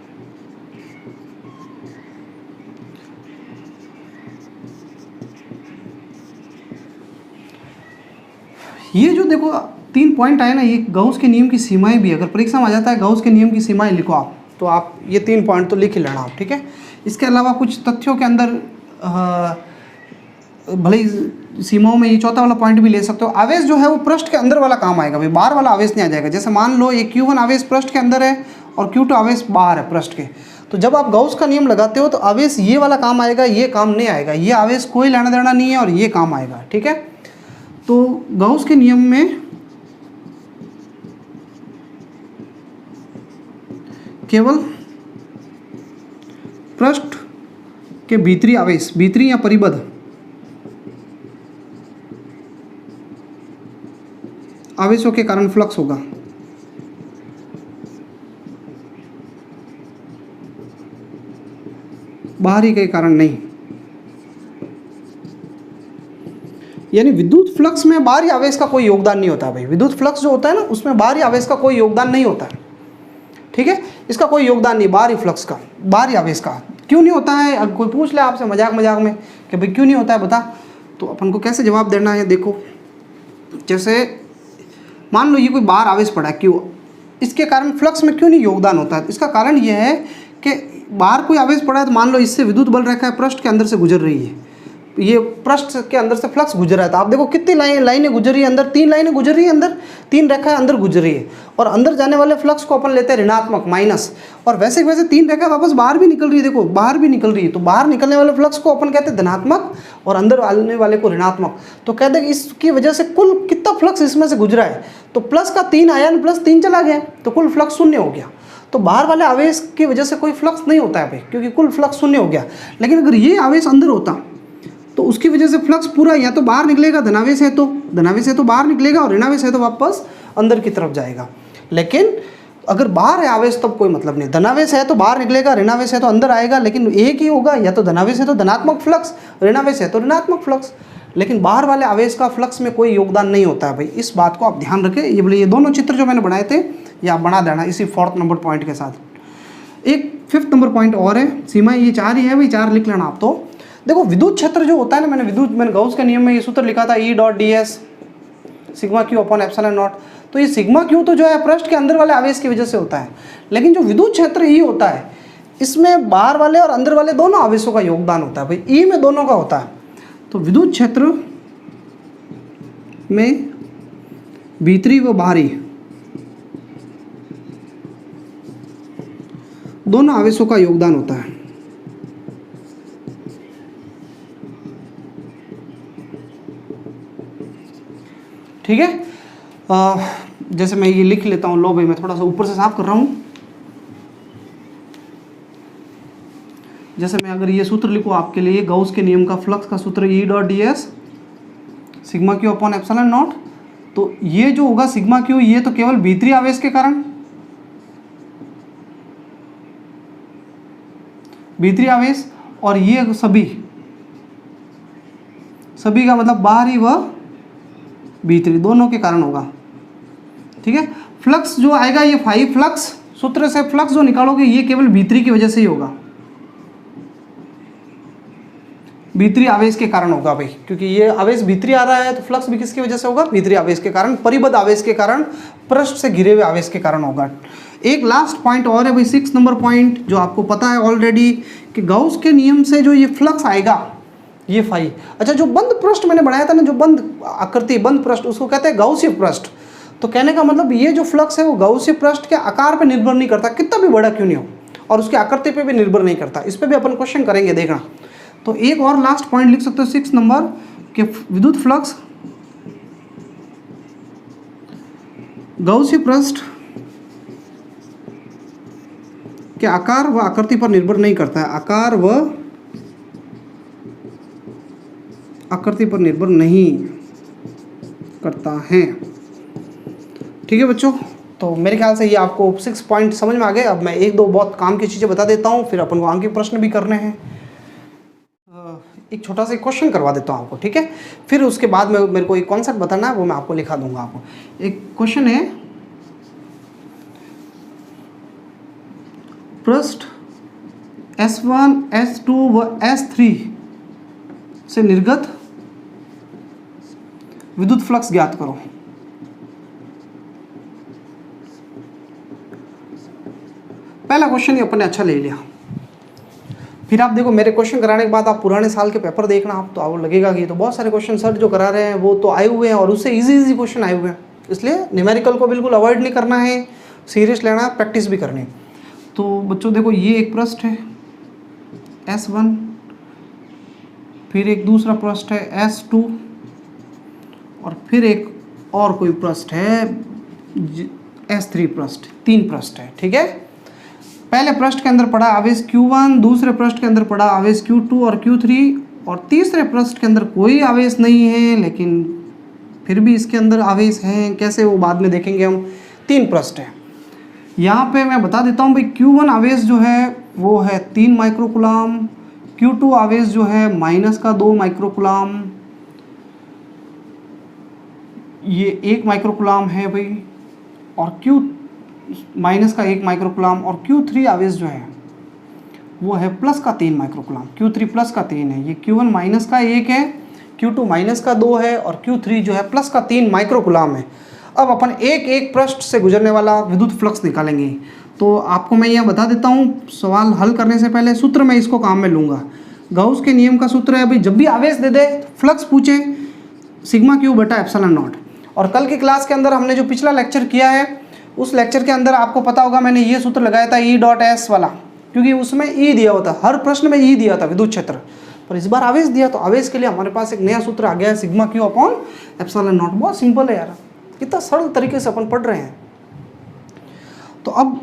ये जो देखो 3 पॉइंट आए ना, ये गाउस के नियम की सीमाएं भी, अगर परीक्षा में आ जाता है गाउस के नियम की सीमाएं लिखो आप, तो आप ये 3 पॉइंट तो लिख ही लेना आप। ठीक है। इसके अलावा कुछ तथ्यों के अंदर भले ही सीमाओं में ये चौथा वाला पॉइंट भी ले सकते हो। आवेश जो है वो पृष्ठ के अंदर वाला काम आएगा भाई, बाहर वाला आवेश नहीं आ जाएगा। जैसे मान लो ये Q1 आवेश पृष्ठ के अंदर है और Q2 आवेश बाहर है पृष्ठ के, तो जब आप गाउस का नियम लगाते हो तो आवेश ये वाला काम आएगा, ये काम नहीं आएगा, ये आवेश कोई लेना देना नहीं है और ये काम आएगा, ठीक है। तो गाउस के नियम में केवल पृष्ठ के भीतरी आवेश, भीतरी या परिबद्ध आवेशों के कारण फ्लक्स होगा। बाहरी के कारण नहीं। यानी विद्युत फ्लक्स में बाहरी आवेश का कोई योगदान नहीं होता भाई। विद्युत फ्लक्स जो होता है ना, उसमें बाहरी आवेश का कोई योगदान नहीं होता है, ठीक है। इसका कोई योगदान नहीं बाहरी फ्लक्स का, बाहरी आवेश का। क्यों नहीं होता है? अब कोई पूछ ले आपसे मजाक मजाक में कि भाई क्यों नहीं होता है बता, तो अपन को कैसे जवाब देना है। देखो, जैसे मान लो ये कोई बाहर आवेश पड़ा है, क्यों, इसके कारण फ्लक्स में क्यों नहीं योगदान होता है? इसका कारण ये है कि बाहर कोई आवेश पड़ा है, तो मान लो इससे विद्युत बल रेखा पृष्ठ के अंदर से गुजर रही है, ये पृष्ठ के अंदर से फ्लक्स गुजर रहा है। तो आप देखो कितनी लाइनें गुजर रही है अंदर, 3 लाइनें गुजर रही है अंदर, 3 रेखाएं अंदर गुजर रही है। और अंदर जाने वाले फ्लक्स को अपन लेते हैं ऋणात्मक, माइनस, और वैसे वैसे 3 रेखाएं वापस बाहर भी निकल रही है। देखो बाहर भी निकल रही है, तो बाहर निकलने वाले फ्लक्स को अपन कहते हैं धनात्मक और अंदर आने वाले को ऋणात्मक। तो कहते हैं इसकी वजह से कुल कितना फ्लक्स इसमें से गुजरा है, तो प्लस का 3 आया, प्लस 3 चला गया, तो कुल फ्लक्स 0 हो गया। तो बाहर वाले आवेश की वजह से कोई फ्लक्स नहीं होता है भाई, क्योंकि कुल फ्लक्स 0 हो गया। लेकिन अगर ये आवेश अंदर होता तो उसकी वजह से फ्लक्स पूरा या तो बाहर निकलेगा, धनावेश है तो बाहर निकलेगा, और ऋणावेश है तो वापस अंदर की तरफ जाएगा। लेकिन अगर बाहर है आवेश तब कोई मतलब नहीं, धनावेश है तो बाहर निकलेगा, ऋणावेश है तो अंदर आएगा, लेकिन एक ही होगा, या तो धनावेश है तो धनात्मक फ्लक्स, ऋणावेश है तो ऋणात्मक फ्लक्स। लेकिन बाहर वाले आवेश का फ्लक्स में कोई योगदान नहीं होता है भाई, इस बात को आप ध्यान रखें। ये बोले ये दोनों चित्र जो मैंने बनाए थे ये आप बना देना इसी 4th नंबर पॉइंट के साथ। एक 5th नंबर पॉइंट और है, सीमा ये 4 ही है भाई, 4 लिख लेना आप। तो देखो विद्युत क्षेत्र जो होता है ना, मैंने गाउस के नियम में ये सूत्र लिखा था, E.ds sigma Q upon epsilon not. तो ये सिग्मा क्यू तो जो है पृष्ठ के अंदर वाले आवेश की वजह से होता है, लेकिन जो विद्युत क्षेत्र E होता है इसमें बाहर वाले और अंदर वाले दोनों आवेशों का योगदान होता है भाई, E में दोनों का होता है। तो विद्युत क्षेत्र में भीतरी व बाहरी दोनों आवेशों का योगदान होता है। ठीक है, जैसे मैं ये लिख लेता हूँ, लो भाई मैं थोड़ा सा ऊपर से साफ कर रहा हूँ। जैसे मैं अगर ये सूत्र लिखूँ आपके लिए, गाउस के नियम का फ्लक्स का सूत्र E.ds sigma Q upon epsilon not. तो ये जो होगा सिग्मा क्यू, ये तो केवल भीतरी आवेश के कारण, भीतरी आवेश, और ये सभी का मतलब बाहरी व भीतरी दोनों के कारण होगा। ठीक है, फ्लक्स जो आएगा ये फाई फ्लक्स, सूत्र से फ्लक्स जो निकालोगे ये केवल भीतरी की वजह से ही होगा, भीतरी आवेश के कारण होगा भाई, क्योंकि ये आवेश भीतरी आ रहा है तो फ्लक्स भी किसकी वजह से होगा, भीतरी आवेश के कारण, परिबद्ध आवेश के कारण, पृष्ठ से घिरे हुए आवेश के कारण होगा। एक लास्ट पॉइंट और है भाई, 6 नंबर पॉइंट, जो आपको पता है ऑलरेडी कि गाउस के नियम से जो ये फ्लक्स आएगा ये फाई। अच्छा, जो बंद पृष्ठ मैंने बनाया था ना, जो बंद आकृति बंद पृष्ठ, उसको कहते हैं गाउसीय पृष्ठ। तो कहने का मतलब ये जो फ्लक्स है वो गाउसीय पृष्ठ के आकार पर निर्भर नहीं करता, कितना भी बड़ा क्यों नहीं हो, और उसकी आकृति पे भी निर्भर नहीं करता। इस पर भी अपन क्वेश्चन करेंगे, देखना। तो एक और लास्ट पॉइंट लिख सकते हो 6 नंबर के विद्युत फ्लक्स गाउसीय पृष्ठ के आकार व आकृति पर निर्भर नहीं करता है, आकार व आकृति पर निर्भर नहीं करता है। ठीक है बच्चों, तो मेरे ख्याल से ये आपको 6 पॉइंट समझ में आ गए। अब मैं 1-2 बहुत काम की चीज़ें बता देता हूँ, फिर अपन को आगे प्रश्न भी करने हैं। एक छोटा सा क्वेश्चन करवा देता हूँ आपको, ठीक है, फिर उसके बाद में मेरे को एक कॉन्सेप्ट बताना है, वो मैं आपको लिखा दूंगा आपको। एक क्वेश्चन है, पृष्ठ S1, S2 व S3 से निर्गत विद्युत फ्लक्स ज्ञात करो। पहला क्वेश्चन ही अपन ने अच्छा ले लिया। फिर आप देखो, मेरे क्वेश्चन कराने के बाद आप पुराने साल के पेपर देखना, आप तो आपको लगेगा कि तो बहुत सारे क्वेश्चन सर जो करा रहे हैं वो तो आए हुए हैं, और उससे इजी क्वेश्चन आए हुए हैं। इसलिए न्यूमेरिकल को बिल्कुल अवॉइड नहीं करना है, सीरियस लेना है, प्रैक्टिस भी करनी है। तो बच्चों देखो ये एक पृष्ठ है S1, फिर एक दूसरा पृष्ठ है S2 और फिर एक और कोई पृष्ठ है S3 पृष्ठ, 3 पृष्ठ है। ठीक है, पहले पृष्ठ के अंदर पड़ा आवेश Q1, दूसरे पृष्ठ के अंदर पड़ा आवेश Q2 और Q3 और तीसरे पृष्ठ के अंदर कोई आवेश नहीं है, लेकिन फिर भी इसके अंदर आवेश हैं। कैसे, वो बाद में देखेंगे हम। 3 पृष्ठ है। यहाँ पे मैं बता देता हूँ भाई, Q1 आवेश जो है वो है 3 माइक्रोकुलाम, Q2 आवेश जो है -2 माइक्रोकुलाम, ये 1 माइक्रोकुलाम है भाई, और -1 माइक्रोकुलाम, और Q3 आवेश जो है वो है +3 माइक्रोकुलाम। Q3 +3 है, ये Q1 -1 है, Q2 -2 है और Q3 जो है +3 माइक्रोकुलाम है। अब अपन एक एक पृष्ठ से गुजरने वाला विद्युत फ्लक्स निकालेंगे। तो आपको मैं यह बता देता हूँ, सवाल हल करने से पहले सूत्र मैं इसको काम में लूँगा। गाउस के नियम का सूत्र है भाई, जब भी आवेश दे दे फ्लक्स पूछे σq/ε0। और कल की क्लास के अंदर हमने जो पिछला लेक्चर किया है, उस लेक्चर के अंदर आपको पता होगा मैंने ये सूत्र लगाया था E.S वाला, क्योंकि उसमें E दिया होता, हर प्रश्न में E दिया था विद्युत क्षेत्र, पर इस बार आवेश दिया, तो आवेश के लिए हमारे पास एक नया सूत्र आ गया है σq/ε0। बहुत सिंपल है यार, कितना सरल तरीके से अपन पढ़ रहे हैं। तो अब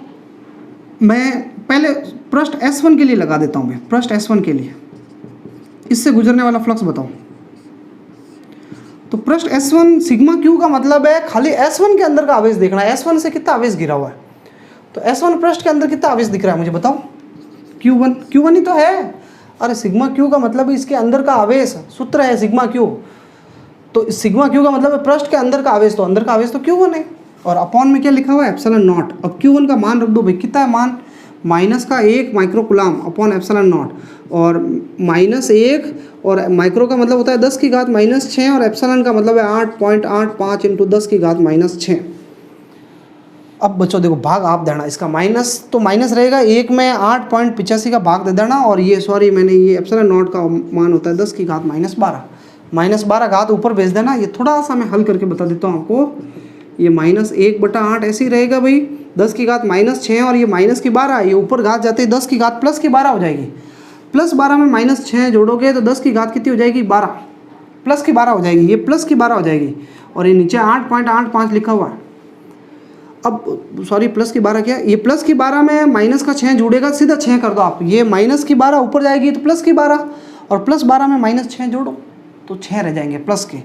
मैं पहले पृष्ठ S1 के लिए लगा देता हूँ। मैं पृष्ठ S1 के लिए इससे गुजरने वाला फ्लक्स बताओ। तो पृष्ठ S1 σq का मतलब है खाली S1 के अंदर का आवेश देखना है, S1 से कितना आवेश गिरा हुआ है। तो S1 पृष्ठ के अंदर कितना आवेश दिख रहा है मुझे बताओ। Q1 ही तो है। अरे σq का मतलब इसके अंदर का आवेश, सूत्र है σq। तो σq का मतलब है पृष्ठ के अंदर का आवेश, तो अंदर का आवेश तो Q1 है, और अपॉन में क्या लिखा हुआ है ε0। अब Q1 का मान रख दो भाई, कितना है मान, -1 माइक्रोकुलाम अपॉन ε0, और -1 और माइक्रो का मतलब होता है 10 की घात -6 और एप्सिलॉन का मतलब है 8.85 × 10 की घात -6। अब बच्चों देखो भाग आप देना, इसका माइनस तो माइनस रहेगा, 1 में 8.85 का भाग दे देना, और ये सॉरी मैंने ये ε0 का मान होता है 10 की घात -12 घात ऊपर भेज देना। ये थोड़ा सा मैं हल करके बता देता हूँ आपको। ये -1/8 ऐसे ही रहेगा भाई, 10 की घात -6 और ये -12, ये ऊपर घात जाते ही 10 की घात +12 हो जाएगी। +12 में -6 जोड़ोगे तो 10 की घात कितनी हो जाएगी, 12, +12 हो जाएगी, ये +12 हो जाएगी, और ये नीचे 8.85 लिखा हुआ है। अब सॉरी +12 क्या, ये +12 में -6 जुड़ेगा, सीधा 6 कर दो आप, ये -12 ऊपर जाएगी तो +12, और +12 में -6 जोड़ो तो 6 रह जाएंगे प्लस के।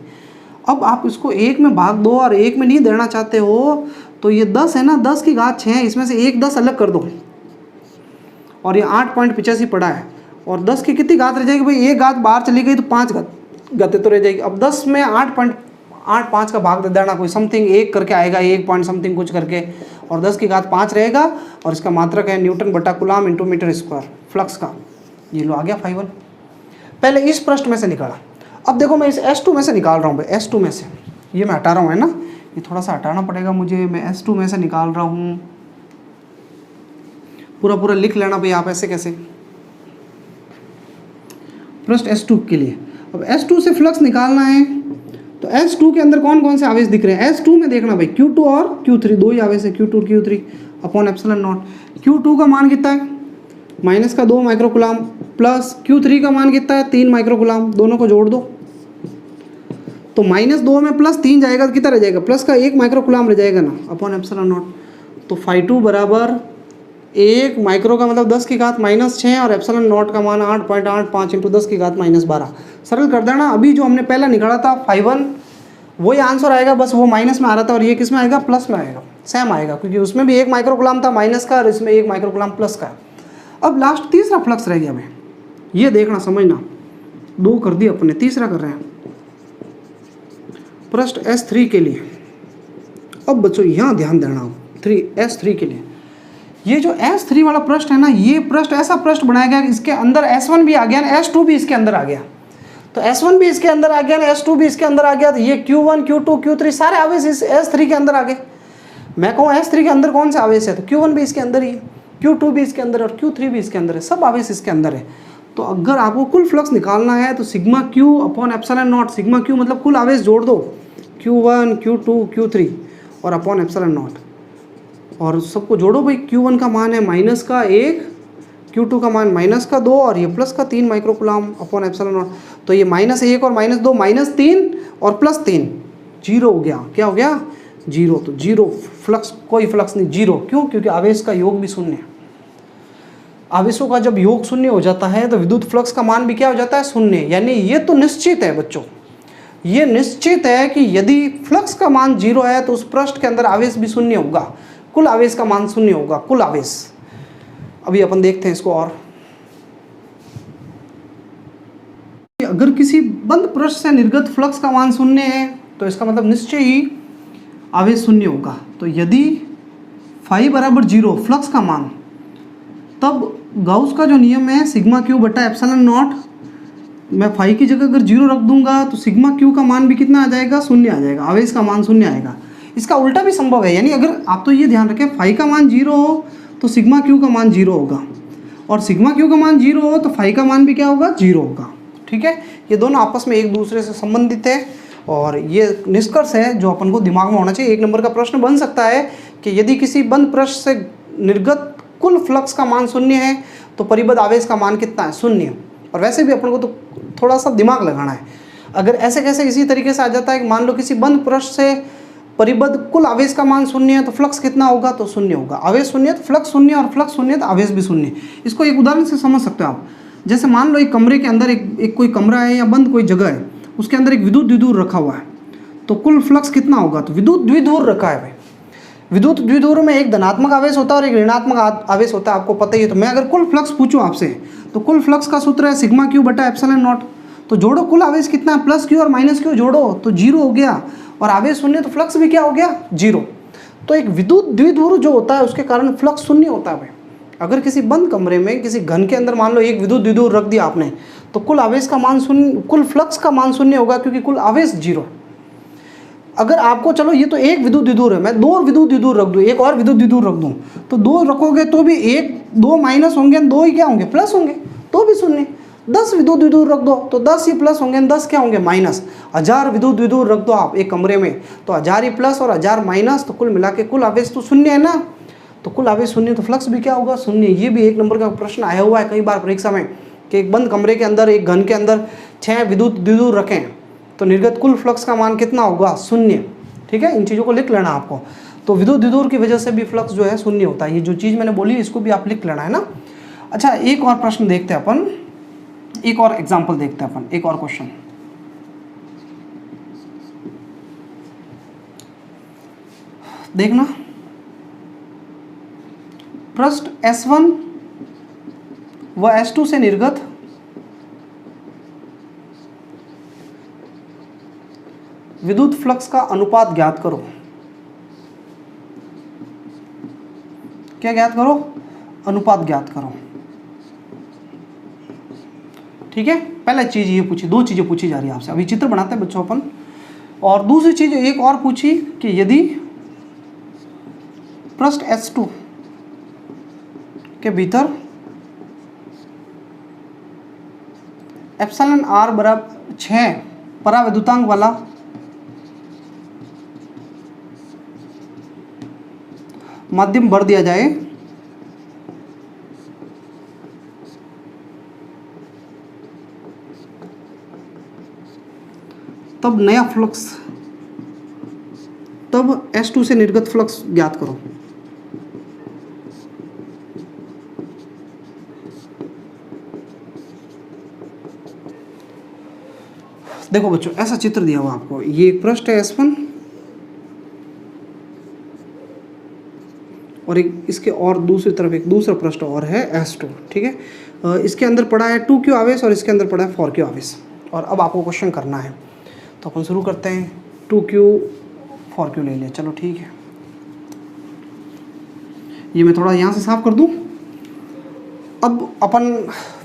अब आप इसको 1 में भाग दो, और 1 में नहीं देना चाहते हो तो ये 10 है ना, 10 की घात 6, इसमें से एक 10 अलग कर दो, और ये 8.85 पड़ा है, और 10 की कितनी घात रह जाएगी भाई, एक घात बाहर चली गई तो 5 घातें तो रह जाएगी। अब 10 में 8.85 का भाग दे देना, कोई समथिंग 1 करके आएगा, 1 पॉइंट समथिंग कुछ करके, और 10 की घात 5 रहेगा, और इसका मात्रक है N/कूलाम × मीटर² फ्लक्स का। ये लो आ गया φ1। पहले इस पृष्ठ में से निकाला। अब देखो मैं इस S2 में से निकाल रहा हूँ भाई, S2 में से ये मैं हटा रहा हूँ, है ना, ये थोड़ा सा हटाना पड़ेगा मुझे। मैं S2 में से निकाल रहा हूँ, पूरा लिख लेना भाई आप, ऐसे कैसे, पृष्ठ S2 के लिए। अब S2 से फ्लक्स निकालना है, तो S2 के अंदर कौन कौन से आवेश दिख रहे हैं। S2 में देखना भाई Q2 और Q3, दो ही आवेश है, Q2 और Q3 अपॉन ε0। Q2 का मान कितना है, -2 माइक्रोकुलाम, प्लस Q3 का मान कितना है, 3 माइक्रोकुलाम, दोनों को जोड़ दो तो -2 में +3 जाएगा तो कितना रह जाएगा, प्लस का 1 माइक्रोकुलाम रह जाएगा ना, अपॉन ε0। तो φ2 बराबर 1 माइक्रो का मतलब 10 की घात -6 और ε0 का मान 8.85 × 10 की घात -12। सरल कर देना। अभी जो हमने पहला निकाला था φ1 वही आंसर आएगा, बस वो माइनस में आ रहा था, और ये किस में आएगा, प्लस में आएगा, सेम आएगा, क्योंकि उसमें भी 1 माइक्रोकुलाम था माइनस का, और इसमें 1 माइक्रोकुलाम प्लस का। अब लास्ट तीसरा फ्लक्स रह गया भाई, ये देखना समझना, 2 कर दिए अपने, तीसरा कर रहे हैं पृष्ठ S3 के लिए। अब बच्चों यहाँ ध्यान देना, S3 के लिए ये जो S3 वाला पृष्ठ है ना, ये पृष्ठ ऐसा पृष्ठ बनाया गया, इसके अंदर S1 भी आ गया ना, S2 भी इसके अंदर आ गया, तो S1 भी इसके अंदर आ गया ना, S2 भी इसके अंदर आ गया, तो ये Q1 Q2 Q3 सारे आवेश इस S3 के अंदर आ गए। मैं कहूँ S3 के अंदर कौन से आवेश है, तो Q1 भी इसके अंदर ही है, Q2 भी इसके अंदर है, और Q3 भी इसके अंदर है, सब आवेश इसके अंदर है। तो अगर आपको कुल फ्लक्स निकालना है तो σq/ε0, σq मतलब कुल आवेश जोड़ दो, Q1 Q2 Q3 और अपॉन ε0। और सबको जोड़ो भाई, Q1 का मान है माइनस का 1, Q2 का मान माइनस का 2 और ये प्लस का 3 माइक्रोकूलम अपॉन एप्सिलॉन नॉट। तो ये -1 और -2 -3 और +3 जीरो हो गया। क्या हो गया? जीरो। तो जीरो फ्लक्स, कोई फ्लक्स नहीं, जीरो। क्यों? क्योंकि आवेश का योग भी शून्य है। आवेशों का जब योग शून्य हो जाता है तो विद्युत फ्लक्स का मान भी क्या हो जाता है? शून्य। यानी ये तो निश्चित है बच्चों, ये निश्चित है कि यदि फ्लक्स का मान जीरो है तो उस पृष्ठ के अंदर आवेश भी शून्य होगा, कुल आवेश का मान शून्य होगा, कुल आवेश। अभी अपन देखते हैं इसको। और अगर किसी बंद पृष्ठ से निर्गत फ्लक्स का मान शून्य है तो इसका मतलब निश्चय ही आवेश शून्य होगा। तो यदि फाई बराबर जीरो फ्लक्स का मान, तब गाउस का जो नियम है सिग्मा क्यू बटा एप्सिलॉन नॉट, मैं फाई की जगह अगर जीरो रख दूंगा तो सिग्मा क्यू का मान भी कितना आ जाएगा? शून्य आ जाएगा, आवेश का मान शून्य आएगा। इसका उल्टा भी संभव है, यानी अगर आप तो ये ध्यान रखें फाई का मान जीरो हो तो सिग्मा क्यू का मान जीरो होगा, और सिग्मा क्यू का मान जीरो हो तो फाई का मान भी क्या होगा? जीरो होगा। ठीक है, ये दोनों आपस में एक दूसरे से संबंधित है और ये निष्कर्ष है जो अपन को दिमाग में होना चाहिए। 1 नंबर का प्रश्न बन सकता है कि यदि किसी बंद पृष्ठ से निर्गत कुल फ्लक्स का मान शून्य है तो परिबद्ध आवेश का मान कितना है? शून्य। और वैसे भी अपन को तो थोड़ा सा दिमाग लगाना है। अगर ऐसे कैसे इसी तरीके से आ जाता है कि मान लो किसी बंद पृष्ठ से परिबद्ध कुल आवेश का मान शून्य है तो फ्लक्स कितना होगा? तो शून्य होगा। आवेश शून्य तो फ्लक्स शून्य, और फ्लक्स शून्य तो आवेश भी शून्य। इसको एक उदाहरण से समझ सकते हो आप। जैसे मान लो एक कमरे के अंदर एक कोई कमरा है या बंद कोई जगह है, उसके अंदर एक विद्युत द्विध्रुव रखा हुआ है, तो कुल फ्लक्स कितना होगा? तो विद्युत द्विध्रुव रखा है भाई, विद्युत द्विध्रुव में एक धनात्मक आवेश होता है और एक ऋणात्मक आवेश होता है, आपको पता ही है। तो मैं अगर कुल फ्लक्स पूछूं आपसे तो कुल फ्लक्स का सूत्र है सिग्मा क्यू बटा एप्सिलॉन नॉट। तो जोड़ो कुल आवेश कितना है, प्लस क्यू और माइनस क्यू जोड़ो तो जीरो हो गया, और आवेश शून्य तो फ्लक्स भी क्या हो गया? जीरो। तो एक विद्युत द्विध्रुव जो होता है उसके कारण फ्लक्स शून्य होता है भाई। अगर किसी बंद कमरे में किसी घन के अंदर मान लो एक विद्युत द्विध्रुव रख दिया आपने, तो कुल आवेश का मान शून्य, कुल फ्लक्स का मान शून्य होगा क्योंकि कुल आवेश जीरो। अगर आपको, चलो ये तो एक विद्युत द्विध्रुव है, मैं 2 विद्युत द्विध्रुव रख दूँ, एक और विद्युत द्विध्रुव रख दूँ, तो 2 रखोगे तो भी 2 माइनस होंगे, 2 ही क्या होंगे? प्लस होंगे, तो भी शून्य। 10 विद्युत द्विध्रुव रख दो तो 10 ही प्लस होंगे, 10 क्या होंगे? माइनस। 1000 विद्युत द्विध्रुव रख दो आप एक कमरे में, तो 1000 ही प्लस और 1000 माइनस, तो कुल मिला के कुल आवेश तो शून्य है ना। तो कुल आवेश शून्य तो फ्लक्स भी क्या होगा? शून्य। ये भी 1 नंबर का प्रश्न आया हुआ है कई बार परीक्षा में कि एक बंद कमरे के अंदर, एक घन के अंदर 6 विद्युत द्विध्रुव रखें तो निर्गत कुल फ्लक्स का मान कितना होगा? शून्य। ठीक है, इन चीज़ों को लिख लेना आपको। तो विद्युत द्विध्रुव की वजह से भी फ्लक्स जो है शून्य होता है। ये जो चीज़ मैंने बोली इसको भी आप लिख लेना है ना। अच्छा, एक और प्रश्न देखते हैं अपन, एक और एग्जाम्पल देखते हैं अपन, एक और क्वेश्चन। देखना, पृष्ठ S1 व S2 से निर्गत विद्युत फ्लक्स का अनुपात ज्ञात करो। क्या ज्ञात करो? अनुपात ज्ञात करो। ठीक है, पहला चीज ये पूछी, 2 चीजें पूछी जा रही है आपसे। अभी चित्र बनाते हैं बच्चों अपन। और दूसरी चीज एक और पूछी कि यदि पृष्ठ S2 के भीतर एप्सिलॉन R बराबर 6 पराविद्युतांक वाला माध्यम भर दिया जाए तब नया फ्लक्स, तब S2 से निर्गत फ्लक्स ज्ञात करो। देखो बच्चों, ऐसा चित्र दिया हुआ आपको, ये एक पृष्ठ है S1 और एक इसके और दूसरी तरफ एक दूसरा पृष्ठ और है S2। ठीक है, इसके अंदर पड़ा है 2Q आवेश और इसके अंदर पड़ा है 4Q आवेश। और अब आपको क्वेश्चन करना है, तो अपन शुरू करते हैं। 2Q 4Q ले लिया, चलो ठीक है। ये मैं थोड़ा यहाँ से साफ कर दूँ। अब अपन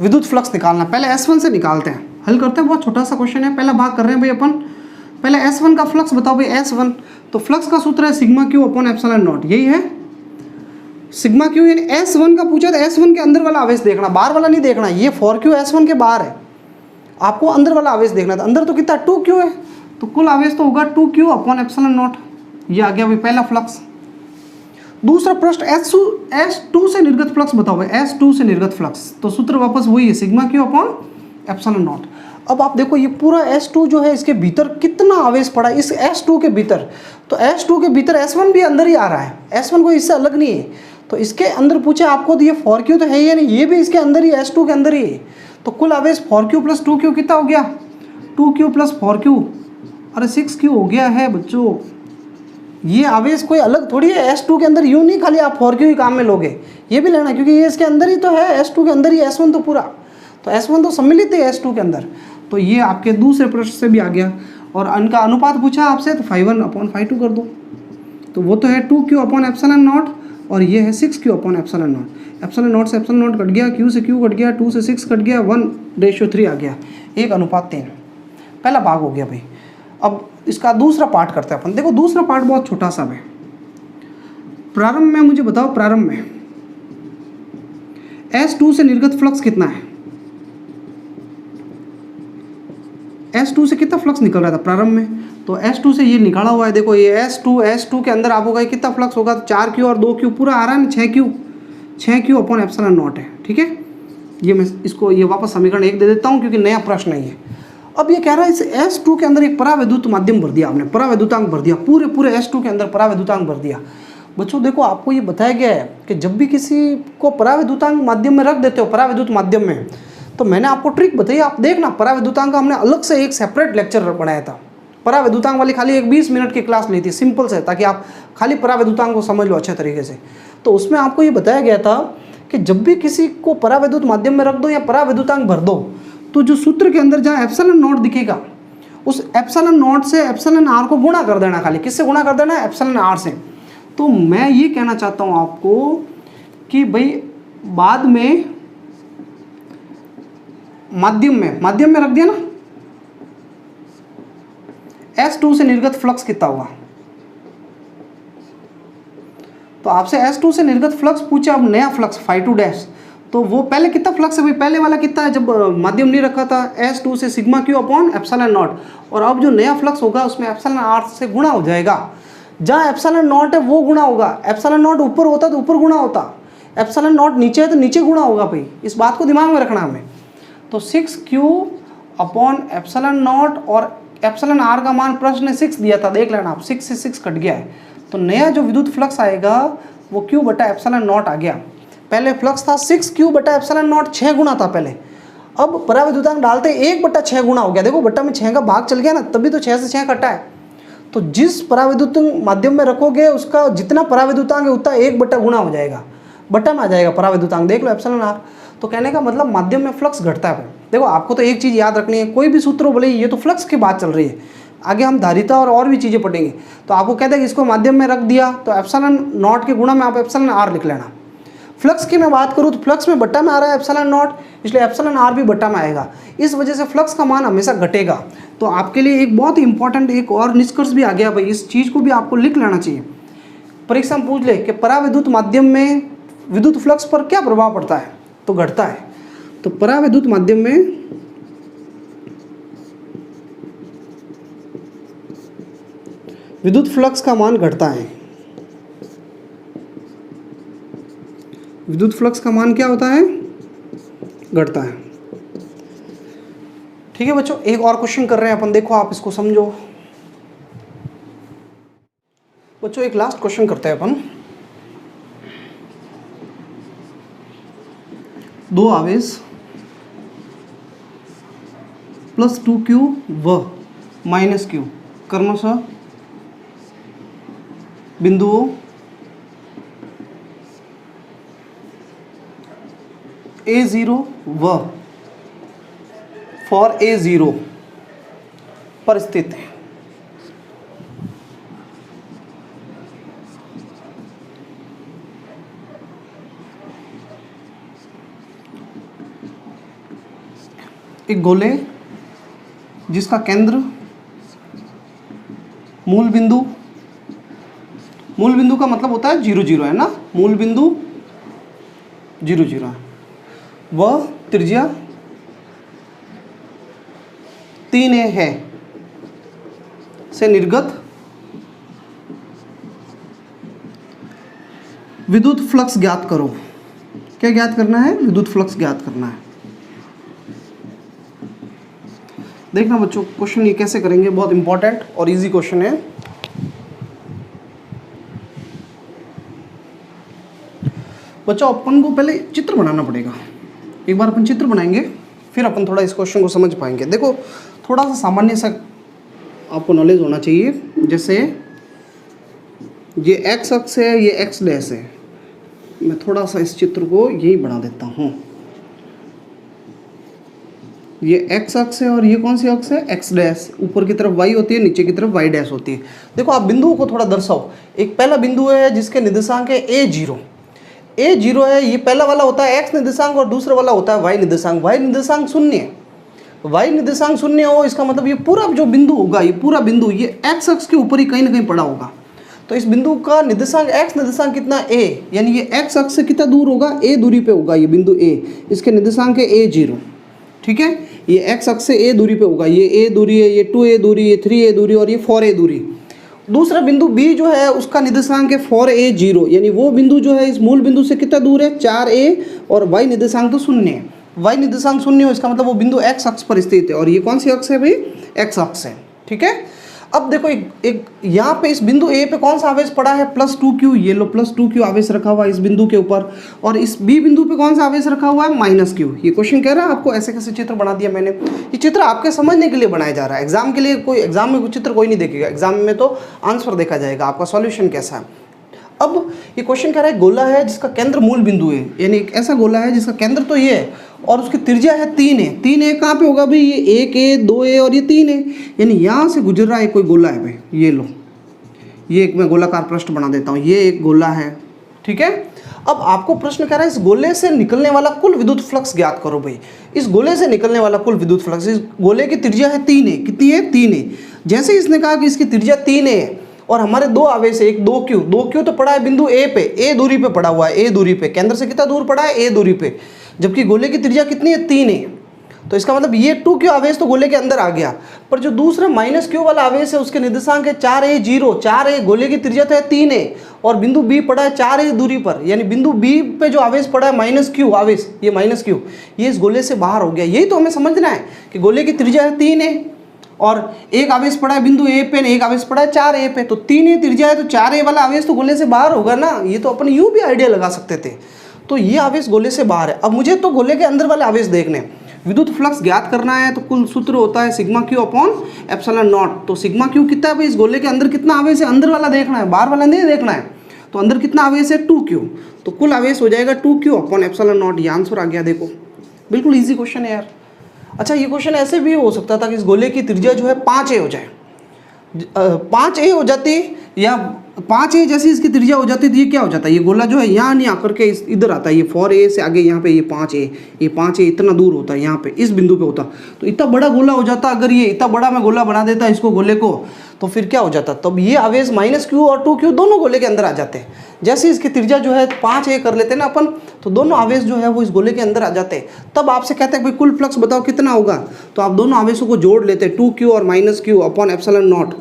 विद्युत फ्लक्स निकालना, पहले S1 से निकालते हैं, हल करते हैं। बहुत छोटा सा क्वेश्चन है, पहला भाग कर रहे हैं भाई अपन। पहले S1 का फ्लक्स बताओ भाई। S1 तो फ्लक्स का सूत्र है sigma Q upon epsilon not, यही है सिग्मा क्यू। यानी S1 का पूछा तो S1 के अंदर वाला आवेश देखना, बाहर वाला नहीं देखना। ये 4Q S1 के बाहर है, आपको अंदर वाला आवेश देखना था। अंदर तो कितना 2Q है, तो कुल आवेश तो होगा 2Q अपॉन एप्सिलॉन नॉट। ये आ गया भाई पहला फ्लक्स। दूसरा प्रश्न S2 से निर्गत फ्लक्स बताओ भाई, S2 से निर्गत फ्लक्स, तो सूत्र वापस वही है sigma Q upon epsilon not. अब आप देखो ये पूरा S2 जो है इसके भीतर कितना आवेश पड़ा है इस S2 के भीतर, तो S2 के भीतर S1 भी अंदर ही आ रहा है, S1 कोई इससे अलग नहीं है, तो इसके अंदर पूछे आपको तो ये 4Q तो है ही नहीं, ये भी इसके अंदर ही S2 के अंदर ही है, तो कुल आवेश 4Q प्लस 2Q कितना हो गया, 2Q प्लस 4Q, अरे 6Q हो गया है बच्चों। ये आवेश कोई अलग थोड़ी है S2 के अंदर, यूँ नहीं खाली आप 4Q ही काम में लोगे, ये भी लेना क्योंकि ये इसके अंदर ही तो है, S2 के अंदर ही S1 तो पूरा, तो S1 तो सम्मिलित है S2 के अंदर, तो ये आपके दूसरे प्रश्न से भी आ गया। और इनका अनुपात पूछा आपसे तो 5/1/2 कर दो, तो वो तो है 2Q अपॉन एप्सिलॉन नॉट और ये है 6Q upon epsilon not. Epsilon not से एप्सिलॉन नॉट कट गया, Q से Q कट गया, 2 से 6 कट गया, 1:3 आ गया, 1:3। पहला भाग हो गया भाई। अब इसका दूसरा पार्ट करते हैं अपन। देखो दूसरा पार्ट बहुत छोटा सा है। प्रारंभ में मुझे बताओ, प्रारंभ में S2 से निर्गत फ्लक्स कितना है, S2 से कितना फ्लक्स निकल रहा था प्रारंभ में, तो S2 से ये निकाला हुआ है, देखो ये S2 के अंदर आप होगा कितना फ्लक्स होगा, 4Q और 2Q पूरा आ रहा है ना, 6Q अपॉन एप्सिलॉन नॉट है, ठीक है। ये मैं इसको ये वापस समीकरण 1 दे देता हूँ क्योंकि नया प्रश्न नहीं है। अब ये कह रहा है इस S2 के अंदर एक परावैद्युत माध्यम भर दिया आपने, परावैद्युतांक भर दिया, पूरे S2 के अंदर परावैद्युतांक भर दिया। बच्चों देखो आपको ये बताया गया है कि जब भी किसी को परावैद्युतांक माध्यम में रख देते हो, परावैद्युत माध्यम में, तो मैंने आपको ट्रिक बताई, आप देखना परावैद्युतांक का हमने अलग से एक सेपरेट लेक्चर बनाया था, परावैद्युतांक वाली खाली एक 20 मिनट की क्लास ली थी, सिंपल से, ताकि आप खाली परावैद्युतांक को समझ लो अच्छे तरीके से। तो उसमें आपको ये बताया गया था कि जब भी किसी को परावैद्युत माध्यम में रख दो या परावैद्युतांक भर दो, तो जो सूत्र के अंदर जहाँ एप्सिलॉन नॉट दिखेगा, उस एप्सिलॉन नॉट से एप्सिलॉन आर को गुणा कर देना, खाली किससे गुणा कर देना, एप्सिलॉन आर से। तो मैं ये कहना चाहता हूँ आपको कि भाई बाद में माध्यम में रख दिया ना, S2 से निर्गत फ्लक्स कितना होगा, तो आपसे S2 से निर्गत फ्लक्स पूछा, अब नया फ्लक्स φ2 तो वो पहले कितना फ्लक्स है भाई, पहले वाला कितना है जब माध्यम नहीं रखा था, S2 से sigma Q upon epsilon not, और अब जो नया फ्लक्स होगा उसमें एप्सिलॉन आर से गुणा हो जाएगा, जहाँ एप्सिलॉन नॉट है वो गुणा होगा, एप्सिलॉन नॉट ऊपर होता तो ऊपर गुणा होता, एप्सिलॉन नॉट नीचे है तो नीचे गुणा होगा भाई, इस बात को दिमाग में रखना हमें। तो 6Q अपॉन एप्सिलॉन नॉट, और एप्सिलॉन आर का मान प्रश्न ने 6 दिया था, देख लेना आप, 6 से 6 कट गया है, तो नया जो विद्युत फ्लक्स आएगा वो Q बटा एप्सिलॉन नॉट आ गया। पहले फ्लक्स था 6Q बटा एप्सिलॉन नॉट, 6 गुना था पहले, अब परावैद्युतांक डालते 1/6 गुना हो गया, देखो बट्टा में 6 का भाग चल गया ना, तभी तो 6 से 6 कटा है। तो जिस परावैद्युत माध्यम में रखोगे उसका जितना परावैद्युतांक है उतना 1 गुणा हो जाएगा, बट्टा में आ जाएगा परावैद्युतांक, देख लो एप्सिलॉन आर। तो कहने का मतलब माध्यम में फ्लक्स घटता है। देखो आपको तो एक चीज़ याद रखनी है, कोई भी सूत्र बोले ये तो फ्लक्स की बात चल रही है, आगे हम धारिता और भी चीज़ें पढ़ेंगे, तो आपको कहते हैं कि इसको माध्यम में रख दिया तो एप्सिलॉन नॉट के गुणा में आप एप्सिलॉन आर लिख लेना। फ्लक्स की मैं बात करूँ तो फ्लक्स में बट्टा में आ रहा है एप्सिलॉन नॉट, इसलिए एप्सिलॉन आर भी बट्टा में आएगा, इस वजह से फ्लक्स का मान हमेशा घटेगा। तो आपके लिए एक बहुत ही इंपॉर्टेंट एक और निष्कर्ष भी आ गया भाई, इस चीज़ को भी आपको लिख लेना चाहिए। परीक्षा में पूछ ले कि परावैद्युत माध्यम में विद्युत फ्लक्स पर क्या प्रभाव पड़ता है, तो घटता है। तो परावैद्युत माध्यम में विद्युत फ्लक्स का मान घटता है, विद्युत फ्लक्स का मान क्या होता है, घटता है। ठीक है बच्चों, एक और क्वेश्चन कर रहे हैं अपन, देखो आप इसको समझो बच्चों, एक लास्ट क्वेश्चन करते हैं अपन। दो आवेश +2Q व -Q क्रमशः बिंदुओं A0 व फॉर A0 पर स्थित है। एक गोले जिसका केंद्र मूल बिंदु का मतलब होता है 0 0 है ना, मूल बिंदु 0 0 है, वह त्रिज्या 3a है से निर्गत विद्युत फ्लक्स ज्ञात करो। क्या ज्ञात करना है? विद्युत फ्लक्स ज्ञात करना है। देखना बच्चों क्वेश्चन ये कैसे करेंगे, बहुत इंपॉर्टेंट और इजी क्वेश्चन है। बच्चों अपन को पहले चित्र बनाना पड़ेगा। एक बार अपन चित्र बनाएंगे फिर अपन थोड़ा इस क्वेश्चन को समझ पाएंगे। देखो थोड़ा सा सामान्य सा आपको नॉलेज होना चाहिए। जैसे ये एक्स अक्ष है, ये एक्स डैश है। मैं थोड़ा सा इस चित्र को यही बना देता हूँ। ये एक्स अक्ष है और ये कौन सी अक्ष है? X dash. ऊपर की तरफ वाई होती है, नीचे की तरफ वाई डैश होती है। देखो आप बिंदुओं को थोड़ा दर्शाओ। एक पहला बिंदु है जिसके निर्देशांक है a0। a0 है, ये पहला वाला होता है x निर्देशांक और दूसरा वाला होता है y निर्देशांक। y निर्देशांक 0 है, y निर्देशांक 0 हो, इसका मतलब ये पूरा जो बिंदु होगा, ये पूरा बिंदु ये x अक्ष के ऊपर ही कहीं ना कहीं पड़ा होगा। तो इस बिंदु का निर्देशांक x निर्देशांक कितना a, यानी ये x अक्ष से कितना दूर होगा? a दूरी पे होगा ये बिंदु a। इसके निर्देशांक है a0, ठीक है। ये x अक्ष से a दूरी पे होगा। ये a दूरी है, ये 2a दूरी, ये 3a दूरी और ये 4a दूरी। दूसरा बिंदु b जो है उसका निर्देशांक है 4a0, यानी वो बिंदु जो है इस मूल बिंदु से कितना दूर है? 4a और y निर्देशांक तो 0 है। y निर्देशांक 0 हो, इसका मतलब वो बिंदु x अक्ष पर स्थित है। और ये कौन सी अक्ष है भाई? x अक्ष है, ठीक है। अब देखो एक यहाँ पे इस बिंदु a पे कौन सा आवेश पड़ा है? +2q। ये लो +2q आवेश रखा हुआ है इस बिंदु के ऊपर। और इस b बिंदु पे कौन सा आवेश रखा हुआ है? -q। ये क्वेश्चन कह रहा है आपको ऐसे कैसे चित्र बना दिया मैंने। ये चित्र आपके समझने के लिए बनाया जा रहा है। एग्जाम के लिए कोई एग्जाम में चित्र कोई नहीं देखेगा। एग्जाम में तो आंसर देखा जाएगा, आपका सॉल्यूशन कैसा है। अब ये क्वेश्चन कह रहा है गोला है जिसका केंद्र मूल बिंदु है, यानी एक ऐसा गोला है जिसका केंद्र तो ये है और उसकी त्रिज्या है 3 है। 3 कहाँ पे होगा भाई? ये 1a, 2a और ये 3 है, यानी यहाँ से गुजर रहा है कोई गोला है भाई। ये लो, ये एक मैं गोलाकार पृष्ठ बना देता हूँ, ये एक गोला है, ठीक है। अब आपको प्रश्न कह रहा है इस गोले से निकलने वाला कुल विद्युत फ्लक्स ज्ञात करो भाई। इस गोले से निकलने वाला कुल विद्युत फ्लक्स, इस गोले की त्रिज्या है 3 है। कितनी है? 3 है। जैसे इसने कहा कि इसकी त्रिज्या 3 है और हमारे दो आवेश है, एक 2q तो पड़ा है बिंदु a पे, a दूरी पे पड़ा हुआ है, a दूरी पे। केंद्र से कितना दूर पड़ा है? a दूरी पे। जबकि गोले की त्रिज्या कितनी है? 3 है। तो इसका मतलब ये 2q आवेश तो गोले के अंदर आ गया, पर जो दूसरा -q वाला आवेश है उसके निर्देशांक है 4a0। 4a, गोले की त्रिज्या तो है 3 है और बिंदु b पड़ा है 4a दूरी पर, यानी बिंदु b पे जो आवेश पड़ा है -q आवेश, ये -q, ये इस गोले से बाहर हो गया। यही तो हमें समझना है कि गोले की त्रिज्या है 3 है और एक आवेश पड़ा है बिंदु a पे, एक आवेश पड़ा है 4a पे। तो 3a त्रिज्या है तो 4a वाला आवेश तो गोले से बाहर होगा ना। ये तो अपन यूँ भी आइडिया लगा सकते थे। तो ये आवेश गोले से बाहर है। अब मुझे तो गोले के अंदर वाले आवेश देखने हैं। विद्युत फ्लक्स ज्ञात करना है तो कुल सूत्र होता है σq/ε0। तो σq कितना है भाई? इस गोले के अंदर कितना आवेश है? अंदर वाला देखना है, बाहर वाला नहीं देखना है। तो अंदर कितना आवेश है? 2q। तो कुल आवेश हो जाएगा 2q/ε0। ये आंसर आ गया। देखो बिल्कुल ईजी क्वेश्चन है यार। अच्छा ये क्वेश्चन ऐसे भी हो सकता था कि इस गोले की त्रिज्या जो है 5a हो जाए, 5a हो जाती, या 5a जैसी इसकी त्रिज्या हो जाती तो ये क्या हो जाता है? ये गोला जो है यहाँ नहीं आकर के इधर आता है। ये 4a से आगे यहाँ पे ये 5a, ये 5a इतना दूर होता है, यहाँ पे इस बिंदु पे होता। तो इतना बड़ा गोला हो जाता। अगर ये इतना बड़ा मैं गोला बना देता इसको गोले को, तो फिर क्या हो जाता? तब ये आवेश -q और 2q दोनों गोले के अंदर आ जाते हैं। जैसे इसकी त्रिज्या जो है 5a कर लेते हैं ना अपन, तो दोनों आवेश जो है वो इस गोले के अंदर आ जाते हैं। तब आपसे कहते हैं भाई कुल फ्लक्स बताओ कितना होगा? तो आप दोनों आवेशों को जोड़ लेते हैं, 2q और -q/ε0।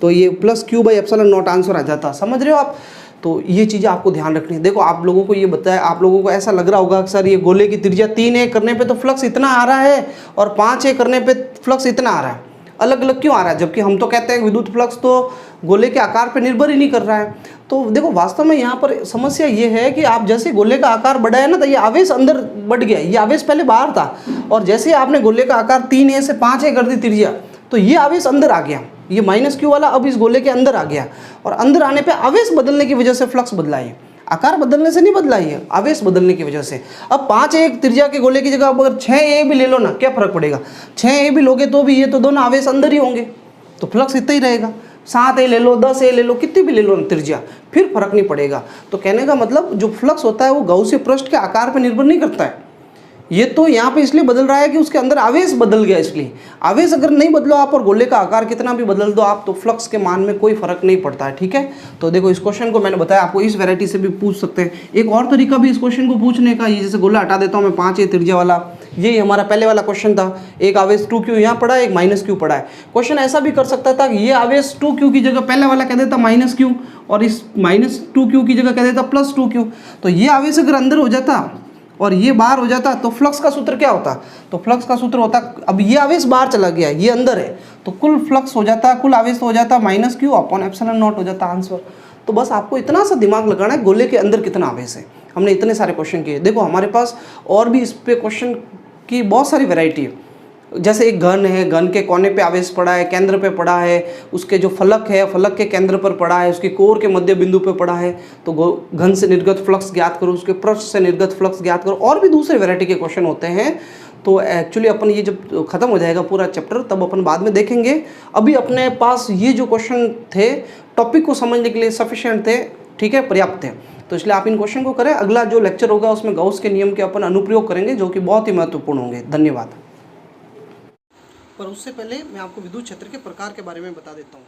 तो ये +q/ε0 आंसर आ जाता। समझ रहे हो आप? तो ये चीज़ें आपको ध्यान रखनी है। देखो आप लोगों को ये बताया, आप लोगों को ऐसा लग रहा होगा कि सर ये गोले की त्रिज्या 3a करने पे तो फ्लक्स इतना आ रहा है और 5a करने पे फ्लक्स इतना आ रहा है, अलग अलग क्यों आ रहा है? जबकि हम तो कहते हैं विद्युत फ्लक्स तो गोले के आकार पर निर्भर ही नहीं कर रहा है। तो देखो वास्तव में यहाँ पर समस्या ये है कि आप जैसे गोले का आकार बढ़ाया ना, तो ये आवेश अंदर बढ़ गया। ये आवेश पहले बाहर था और जैसे आपने गोले का आकार 3a से 5a कर दी त्रिज्या, तो ये आवेश अंदर आ गया। ये -q वाला अब इस गोले के अंदर आ गया और अंदर आने पे आवेश बदलने की वजह से फ्लक्स बदला है। आकार बदलने से नहीं बदला है, आवेश बदलने की वजह से। अब 5a त्रिज्या के गोले की जगह अगर 6a भी ले लो ना, क्या फर्क पड़ेगा? 6a भी लोगे तो भी ये तो दोनों आवेश अंदर ही होंगे, तो फ्लक्स इतना ही रहेगा। 7a ले लो, 10a ले लो, कितनी भी ले लो त्रिज्या, फिर फर्क नहीं पड़ेगा। तो कहने का मतलब जो फ्लक्स होता है वो गॉसियन पृष्ठ के आकार पर निर्भर नहीं करता है। ये तो यहाँ पे इसलिए बदल रहा है कि उसके अंदर आवेश बदल गया। इसलिए आवेश अगर नहीं बदलो आप और गोले का आकार कितना भी बदल दो आप, तो फ्लक्स के मान में कोई फर्क नहीं पड़ता है। ठीक है, तो देखो इस क्वेश्चन को मैंने बताया आपको इस वैरायटी से भी पूछ सकते हैं। एक और तरीका भी इस क्वेश्चन को पूछने का, ये जैसे गोला हटा देता हूँ मैं 5a त्रिज्या वाला, यही हमारा पहले वाला क्वेश्चन था, एक आवेश 2q यहाँ पड़ा है, एक -q पड़ा है। क्वेश्चन ऐसा भी कर सकता था कि ये आवेश 2q की जगह पहले वाला कह देता -q और इस -2q की जगह कह देता +2q। तो ये आवेश अगर अंदर हो जाता और ये बाहर हो जाता तो फ्लक्स का सूत्र क्या होता? तो फ्लक्स का सूत्र होता, अब ये आवेश बाहर चला गया, ये अंदर है, तो कुल फ्लक्स हो जाता, कुल आवेश हो जाता -q/ε0 हो जाता आंसर। तो बस आपको इतना सा दिमाग लगाना है, गोले के अंदर कितना आवेश है। हमने इतने सारे क्वेश्चन किए। देखो हमारे पास और भी इस पे क्वेश्चन की बहुत सारी वैरायटी है। जैसे एक घन है, घन के कोने पे आवेश पड़ा है, केंद्र पे पड़ा है, उसके जो फलक है, फलक के केंद्र पर पड़ा है, उसके कोर के मध्य बिंदु पे पड़ा है, तो घन से निर्गत फ्लक्स ज्ञात करो, उसके पृष्ठ से निर्गत फ्लक्स ज्ञात करो, और भी दूसरे वैरायटी के क्वेश्चन होते हैं। तो एक्चुअली अपन ये जब खत्म हो जाएगा पूरा चैप्टर तब अपन बाद में देखेंगे। अभी अपने पास ये जो क्वेश्चन थे टॉपिक को समझने के लिए सफिशिएंट थे, ठीक है, पर्याप्त थे। तो इसलिए आप इन क्वेश्चन को करें। अगला जो लेक्चर होगा उसमें गाउस के नियम के अपन अनुप्रयोग करेंगे, जो कि बहुत ही महत्वपूर्ण होंगे। धन्यवाद। पर उससे पहले मैं आपको विद्युत क्षेत्र के प्रकार के बारे में बता देता हूँ।